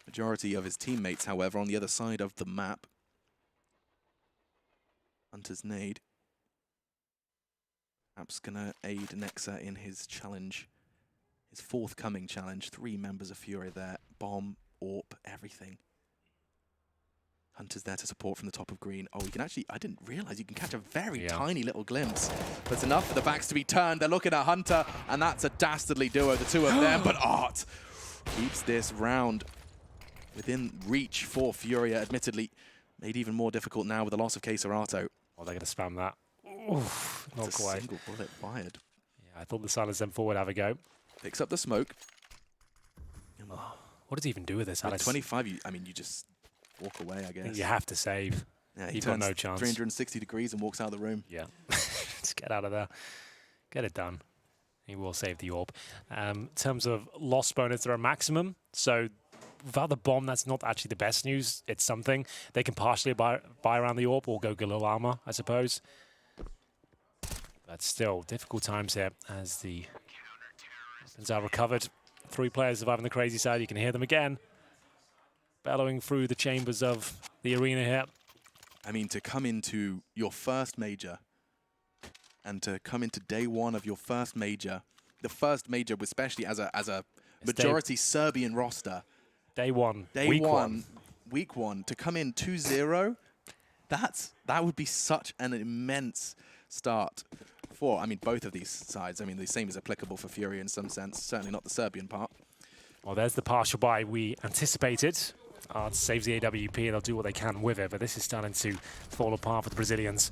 Majority of his teammates, however, on the other side of the map. Hunter's nade. Perhaps gonna aid Nexa in his challenge. His forthcoming challenge. 3 members of Fury there. Bomb, AWP, everything. Hunter's there to support from the top of green. Oh, you can actually, I didn't realize you can catch a very tiny little glimpse. But it's enough for the backs to be turned. They're looking at Hunter, and that's a dastardly duo, the 2 of them. But Art keeps this round within reach for Furia, admittedly made even more difficult now with the loss of Queserato. Oh, they're going to spam that. Oof, not It's a quite. single bullet fired. Yeah, I thought the Silence M4 would have a go. Picks up the smoke. What does he even do with this, At Alex? 25, I mean, you just walk away, I guess. You have to save. Yeah, he You've got turns no chance. 360 degrees and walks out of the room. Yeah. Just get out of there. Get it done. He will save the orb. In terms of loss bonus, they're a maximum. So without the bomb, that's not actually the best news. It's something. They can partially buy around the orb or go Galil armor, I suppose. But still, difficult times here as the weapons are recovered. 3 players surviving the crazy side. You can hear them again, bellowing through the chambers of the arena here. I mean, to come into your first major and to come into day 1 of your first major, the first major, especially as a majority Serbian roster. Day 1, week one, to come in 2-0, that would be such an immense start for, I mean, both of these sides. I mean, the same is applicable for FURIA in some sense, certainly not the Serbian part. Well, there's the partial buy we anticipated. Saves the AWP, and they'll do what they can with it, but this is starting to fall apart for the Brazilians.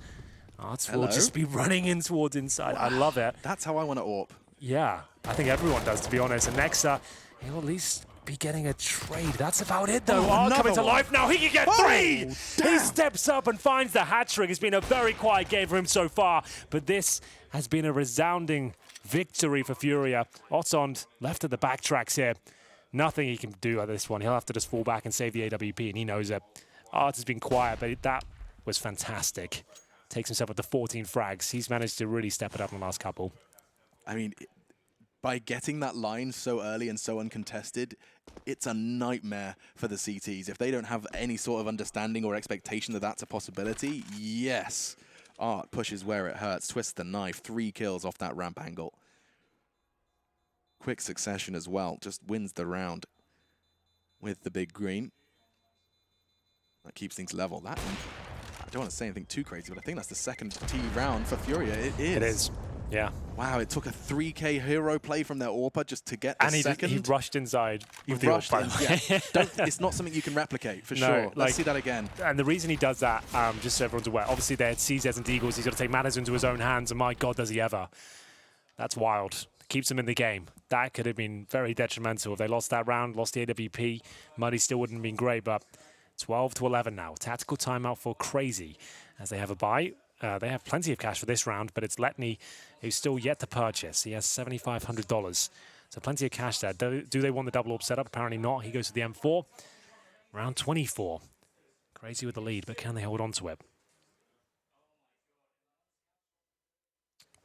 Will just be running in towards inside. Wow. I love it. That's how I want to AWP. Yeah, I think everyone does, to be honest. And Nexa, he'll at least be getting a trade. That's about it, though. Coming to life now. He can get 3! He steps up and finds the hat-trick. It's been a very quiet game for him so far, but this has been a resounding victory for FURIA. Otond left at the backtracks here. Nothing he can do at this one. He'll have to just fall back and save the AWP, and he knows it. Art has been quiet, but that was fantastic. Takes himself up to 14 frags. He's managed to really step it up in the last couple. I mean, by getting that line so early and so uncontested, it's a nightmare for the CTs. If they don't have any sort of understanding or expectation that that's a possibility, yes. Art pushes where it hurts, twists the knife, 3 kills off that ramp angle. Quick succession as well, just wins the round with the big green. That keeps things level. That, I don't want to say anything too crazy, but I think that's the second T round for FURIA. It is. It is, yeah. Wow, it took a 3K hero play from their AWPer just to get the second. And he rushed inside. He rushed in, yeah. It's not something you can replicate, for sure. Let's see that again. And the reason he does that, just so everyone's aware, obviously they're CZs and Deagles. He's got to take matters into his own hands, and my God, does he ever. That's wild. Keeps him in the game. That could have been very detrimental. If they lost that round, lost the AWP, Muddy still wouldn't have been great, but 12-11 now. Tactical timeout for Crazy as they have a buy. They have plenty of cash for this round, but it's Letney who's still yet to purchase. He has $7,500. So plenty of cash there. Do they want the double orb setup? Apparently not. He goes to the M4. Round 24. Crazy with the lead, but can they hold on to it?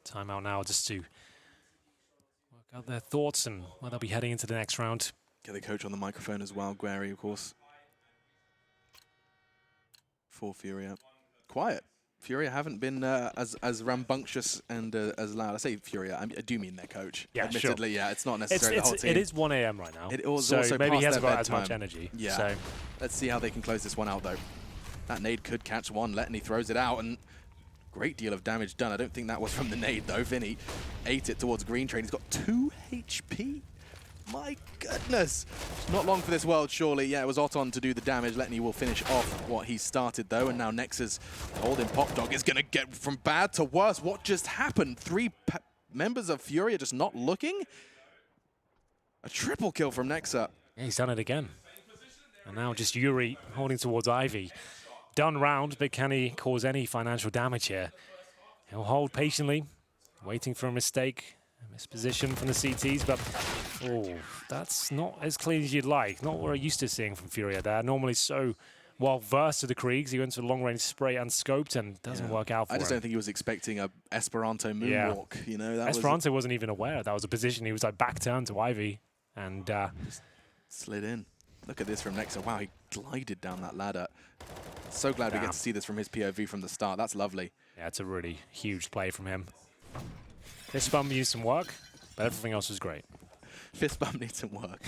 Timeout now just to work out their thoughts and where they'll be heading into the next round. Get the coach on the microphone as well, Guerry, of course. For FURIA. Quiet. FURIA haven't been as rambunctious and as loud. I say FURIA, I do mean their coach. Yeah, admittedly, sure. yeah, it's not necessarily the whole team. It is 1 AM right now. It was so also maybe he hasn't got bedtime. as much energy. Yeah. So. Let's see how they can close this one out, though. That nade could catch one. Letney throws it out, and great deal of damage done. I don't think that was from the nade, though. Vinny ate it towards Green Train. He's got 2 HP. My goodness. Not long for this world, surely. Yeah, it was Otton to do the damage. Letney will finish off what he started, though. And now Nexa's holding Pop Dog is going to get from bad to worse. What just happened? 3 members of FURIA just not looking? A triple kill from Nexa. Yeah, he's done it again. And now just Yuri holding towards Ivy. Done round, but can he cause any financial damage here? He'll hold patiently, waiting for a mistake. Misposition from the CTs, but oh, that's not as clean as you'd like. Not what we're used to seeing from FURIA. They're normally so well versed to the Kriegs. He went to a long-range spray unscoped and doesn't work out for him. I just don't think he was expecting a Esperanto moonwalk. Yeah. You know, that Esperanto wasn't even aware that was a position. He was like back turned to Ivy and just slid in. Look at this from Nexa. Wow, he glided down that ladder. So glad we get to see this from his POV from the start. That's lovely. Yeah, it's a really huge play from him. Fist bump used some work, but everything else was great. Fist bump needs some work.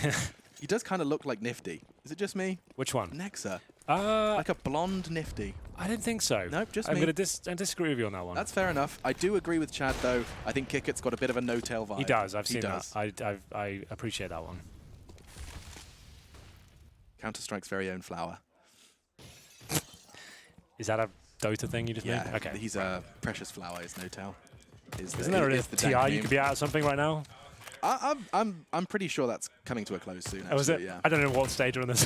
He does kind of look like Nifty. Is it just me? Which one? Nexa. Like a blonde Nifty. I didn't think so. Nope, just me. I'm going to disagree with you on that one. That's fair enough. I do agree with Chad, though. I think Kicket's got a bit of a no-tail vibe. He does. I've seen that. I appreciate that one. Counter-Strike's very own flower. Is that a Dota thing you just made? Okay. He's a precious flower, is no-tail. Isn't there a TI you could be out of something right now? I'm pretty sure that's coming to a close soon. Actually, Was it? Yeah. I don't know what stage we're on this.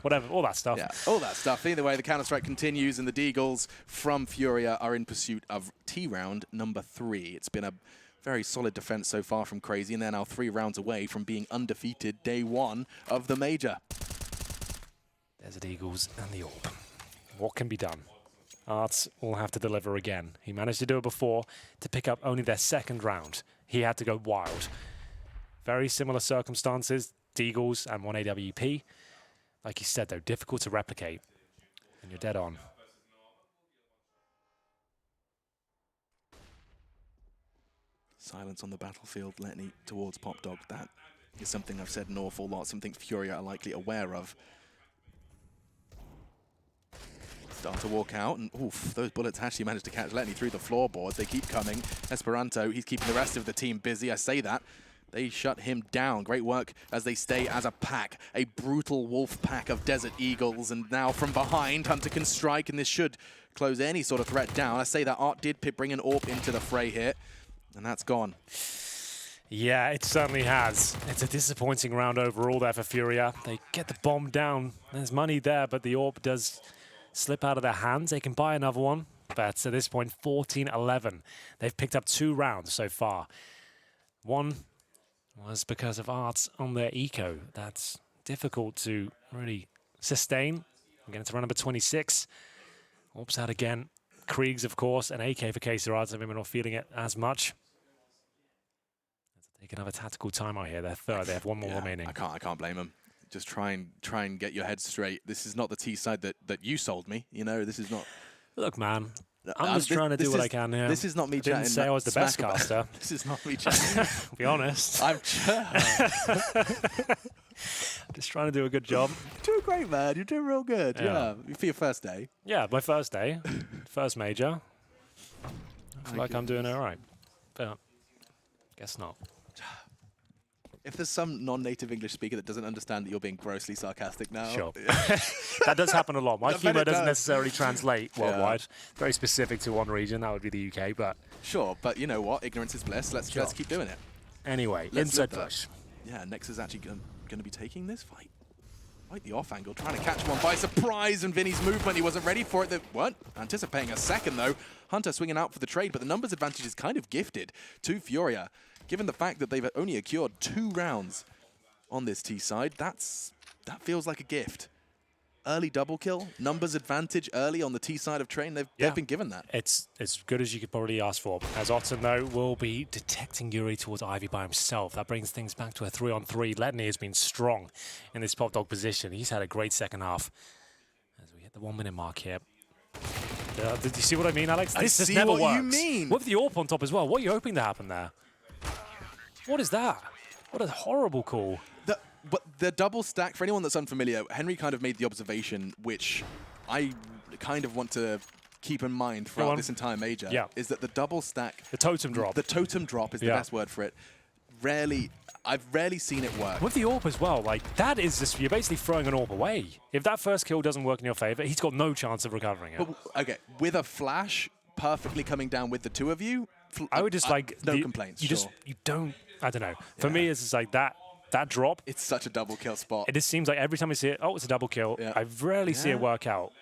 Whatever, all that stuff. Yeah, all that stuff. Either way, the Counter-Strike continues, and the Deagles from FURIA are in pursuit of T-round number 3. It's been a very solid defense so far from Crazy, and they're now 3 rounds away from being undefeated day 1 of the Major. There's the Deagles and the Orb. What can be done? Arts will have to deliver again. He managed to do it before to pick up only their 2nd round. He had to go wild. Very similar circumstances, Deagles and 1 AWP. Like you said, though, difficult to replicate. And you're dead on. Silence on the battlefield, Letney towards Popdog. That is something I've said an awful lot, something FURIA are likely aware of. Start to walk out, and oof, those bullets actually managed to catch Letney through the floorboards. They keep coming. Esperanto, he's keeping the rest of the team busy. I say that. They shut him down. Great work as they stay as a pack, a brutal wolf pack of Desert Eagles. And now from behind, Hunter can strike, and this should close any sort of threat down. I say that Art did bring an AWP into the fray here, and that's gone. Yeah, it certainly has. It's a disappointing round overall there for FURIA. They get the bomb down. There's money there, but the AWP does slip out of their hands. They can buy another one, but at this point, 14-11. They've picked up 2 rounds so far. One was because of Arts on their eco. That's difficult to really sustain. We're getting to round number 26. Oops, out again. Kriegs, of course, and AK for Kaiser Arts. I mean, we're not feeling it as much. Let's take another tactical timeout here. They're 3rd. They have 1 more remaining. I can't blame them. Just try and get your head straight. This is not the T side that you sold me. You know, this is not. Look, man, I'm just trying to do what I can here. This is not me chatting. Didn't say I was the best caster. This is not me chatting. Be honest. I'm just trying to do a good job. You're doing great, man. You're doing real good. Yeah. For your first day. Yeah, my first day, first major. I feel like I'm doing all right, but guess not. If there's some non-native English speaker that doesn't understand that you're being grossly sarcastic now. Sure. That does happen a lot. My humor doesn't necessarily translate worldwide. Yeah. Very specific to one region, that would be the UK, but... Sure, but you know what? Ignorance is bliss. Let's keep doing it. Anyway, inside push. Yeah, Nex is actually going to be taking this fight. Right, the off angle, trying to catch one by surprise, and Vinny's movement, he wasn't ready for it. What? Anticipating a second, though. Hunter swinging out for the trade, but the numbers advantage is kind of gifted to FURIA. Given the fact that they've only secured 2 rounds on this T side, that feels like a gift. Early double kill, numbers advantage early on the T side of train. They've been given that. It's as good as you could probably ask for. As Otton, though, will be detecting Yuri towards Ivy by himself. That brings things back to a 3-on-3. Letney has been strong in this Popdog position. He's had a great second half. As we hit the 1-minute mark here. Did you see what I mean, Alex? This just never works. You mean. With the AWP on top as well. What are you hoping to happen there? What is that? What a horrible call. But the double stack, for anyone that's unfamiliar, Henry kind of made the observation, which I kind of want to keep in mind throughout this entire major, is that the double stack... The totem drop. The totem drop is the best word for it. I've rarely seen it work. With the AWP as well, like, that is just, you're basically throwing an AWP away. If that first kill doesn't work in your favor, he's got no chance of recovering it. But, okay, with a flash perfectly coming down with the 2 of you, I would just no complaints. You don't, I don't know. For me, it's just like that drop. It's such a double kill spot. It just seems like every time I see it, oh, it's a double kill. Yeah. I rarely see it work out.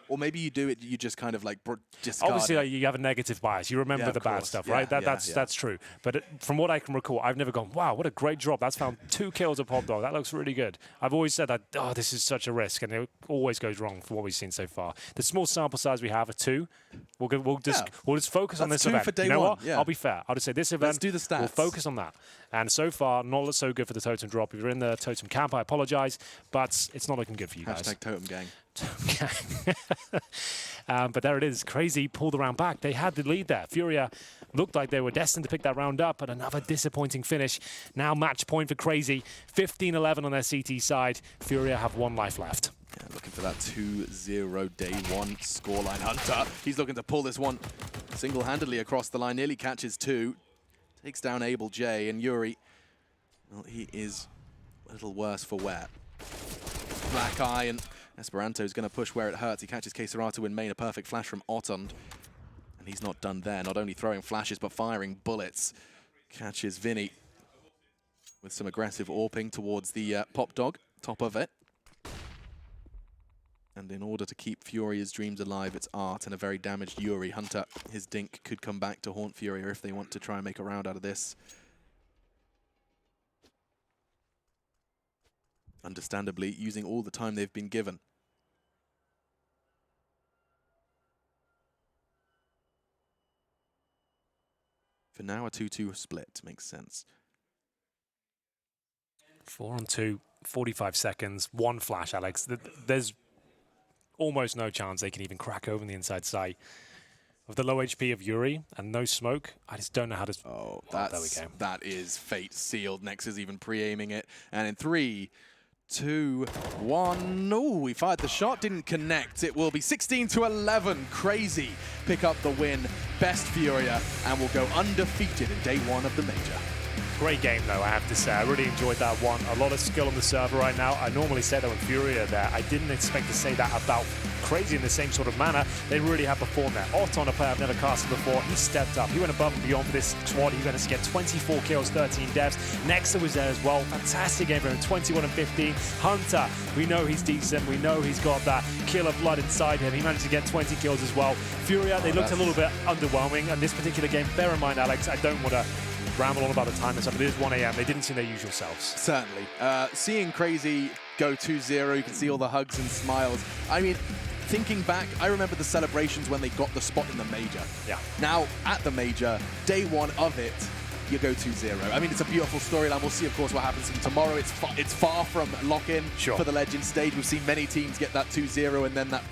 Or maybe you do it, you just kind of like discard Obviously, it. like, you have a negative bias. You remember the bad stuff, right? That's true. But from what I can recall, I've never gone, wow, what a great drop. That's found 2 kills of Popdog. That looks really good. I've always said that, oh, this is such a risk, and it always goes wrong for what we've seen so far. The small sample size we have are 2. We'll just focus on this event. For day you know one. What? I'll be fair. I'll just say this event. Let's do the stats. We'll focus on that. And so far, not so good for the totem drop. If you're in the totem camp, I apologize, but it's not looking good for you guys. Hashtag totem gang. But there it is. Crazy pulled the round back. They had the lead there. FURIA looked like they were destined to pick that round up, but another disappointing finish. Now match point for Crazy. 15-11 on their CT side. FURIA have 1 life left. Yeah, looking for that 2-0 day 1 scoreline. Hunter, he's looking to pull this one single-handedly across the line. Nearly catches 2. Takes down Abel J, and Yuri, well, he is a little worse for wear. Black Eye, and Esperanto's going to push where it hurts. He catches Keisaratu in main, a perfect flash from Otton. And he's not done there, not only throwing flashes, but firing bullets. Catches Vinny. with some aggressive AWPing towards the Pop Dog, top of it. And in order to keep Furia's dreams alive, it's Art and a very damaged Yuri. Hunter, his dink could come back to haunt Furia if they want to try and make a round out of this. Understandably, using all the time they've been given. For now, a 2-2 split makes sense. 4-on-2, 45 seconds, one flash, Alex. There's almost no chance they can even crack open the inside sight. With the low HP of Yuri and no smoke, I just don't know how to... Oh, there we go. That is fate sealed. Nex is even pre-aiming it. And in 3, 2, 1. Oh, we fired the shot, didn't connect. It will be 16-11. Crazy pick up the win. Best Furia, and will go undefeated in day 1 of the Major. Great game, though, I have to say. I really enjoyed that one. A lot of skill on the server right now. I normally say that with Furia there. I didn't expect to say that about Crazy in the same sort of manner. They really have performed there. Otton, a player I've never casted before, he stepped up. He went above and beyond for this squad. He managed to get 24 kills, 13 deaths. Nexa was there as well. Fantastic game for him, 21 and 15. Hunter, we know he's decent. We know he's got that killer blood inside him. He managed to get 20 kills as well. Furia, they looked a little bit underwhelming in this particular game. Bear in mind, Alex, I don't want to ramble on about the time and stuff, but it is 1 AM. They didn't seem their usual selves. Certainly. Seeing Crazy go 2-0, you can see all the hugs and smiles. I mean, thinking back, I remember the celebrations when they got the spot in the Major. Yeah. Now, at the Major, day 1 of it, you go 2-0. I mean, it's a beautiful storyline. We'll see, of course, what happens tomorrow. It's far from lock-in for the Legends stage. We've seen many teams get that 2-0 and then that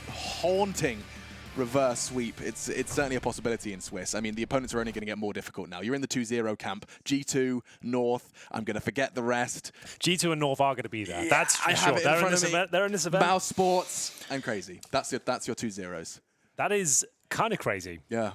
haunting reverse sweep. It's certainly a possibility in Swiss. I mean, the opponents are only going to get more difficult now. You're in the 2-0 camp. G2, North, I'm going to forget the rest. G2 and North are going to be there. Yeah, that's for sure. They're in this event. Mouse Sports and Crazy. That's your 2-0s. That is kind of crazy. Yeah.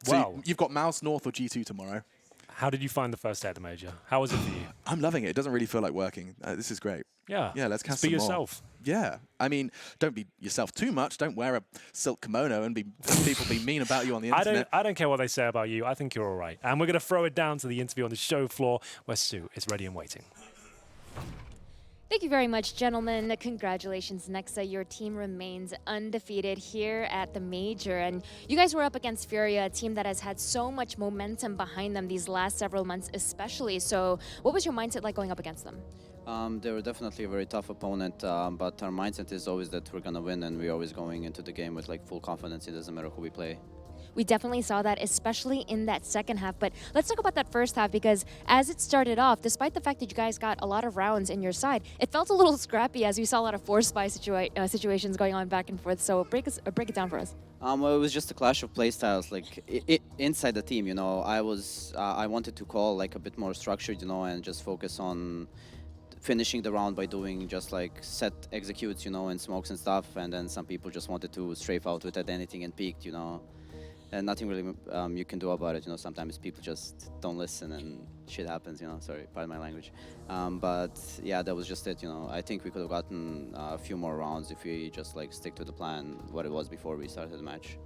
Wow. So you've got Mouse, North, or G2 tomorrow. How did you find the first day of the Major? How was it for you? I'm loving it. It doesn't really feel like working. This is great. Yeah. Yeah, let's cast be some yourself. More. Yeah. I mean, don't be yourself too much. Don't wear a silk kimono and have people be mean about you on the internet. I don't care what they say about you. I think you're all right. And we're going to throw it down to the interview on the show floor where Sue is ready and waiting. Thank you very much, gentlemen. Congratulations, Nexa. Your team remains undefeated here at the Major. And you guys were up against Furia, a team that has had so much momentum behind them these last several months especially. So what was your mindset like going up against them? They were definitely a very tough opponent, but our mindset is always that we're going to win, and we're always going into the game with like full confidence. It doesn't matter who we play. We definitely saw that, especially in that second half. But let's talk about that first half, because as it started off, despite the fact that you guys got a lot of rounds in your side, it felt a little scrappy as we saw a lot of force buy situations going on back and forth. So break it down for us. Well, it was just a clash of playstyles, like inside the team. You know, I wanted to call like a bit more structured, you know, and just focus on finishing the round by doing just like set executes, you know, and smokes and stuff. And then some people just wanted to strafe out without anything and peeked, you know. And nothing really you can do about it, you know. Sometimes people just don't listen and shit happens, you know. Sorry, pardon my language. But yeah, that was just it, you know. I think we could have gotten a few more rounds if we just like stick to the plan, what it was before we started the match.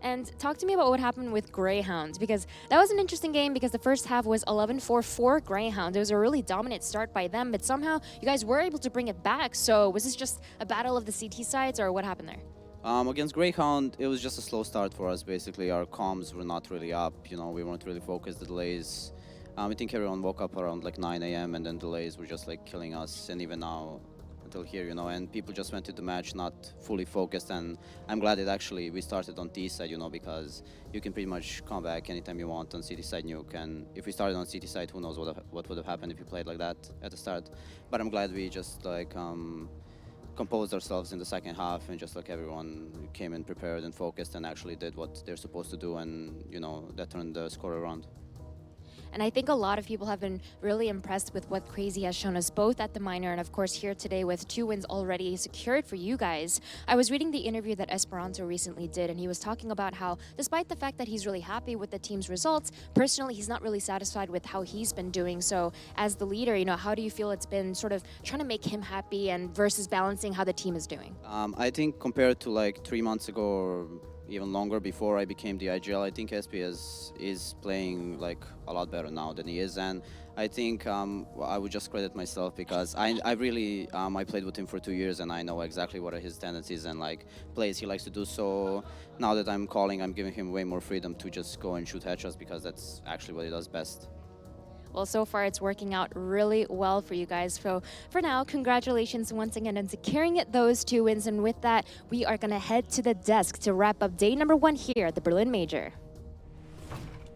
And talk to me about what happened with Greyhound, because that was an interesting game because the first half was 11-4 for Greyhound. It was a really dominant start by them, but somehow you guys were able to bring it back. So was this just a battle of the CT sides, or what happened there? Against Greyhound, it was just a slow start for us, basically. Our comms were not really up, you know, we weren't really focused, the delays. I think everyone woke up around like 9 AM and then delays were just like killing us, and even now, until here, you know, and people just went to the match not fully focused, and I'm glad that actually we started on T side, you know, because you can pretty much come back anytime you want on CT side nuke, and if we started on CT side, who knows what would have happened if we played like that at the start. But I'm glad we just like composed ourselves in the second half, and just like everyone came in prepared and focused and actually did what they're supposed to do, and you know, that turned the score around. And I think a lot of people have been really impressed with what Crazy has shown us, both at the minor and of course here today with 2 wins already secured for you guys. I was reading the interview that Esperanto recently did, and he was talking about how, despite the fact that he's really happy with the team's results, personally he's not really satisfied with how he's been doing. So as the leader, you know, how do you feel it's been sort of trying to make him happy and versus balancing how the team is doing? I think compared to like 3 months ago, or even longer before I became the IGL, I think SP is playing like a lot better now than he is, and I think I would just credit myself because I really I played with him for 2 years and I know exactly what are his tendencies and like plays he likes to do. So now that I'm calling, I'm giving him way more freedom to just go and shoot headshots because that's actually what he does best. Well, so far it's working out really well for you guys. So for now, congratulations once again on securing those 2 wins. And with that, we are going to head to the desk to wrap up day number 1 here at the Berlin Major.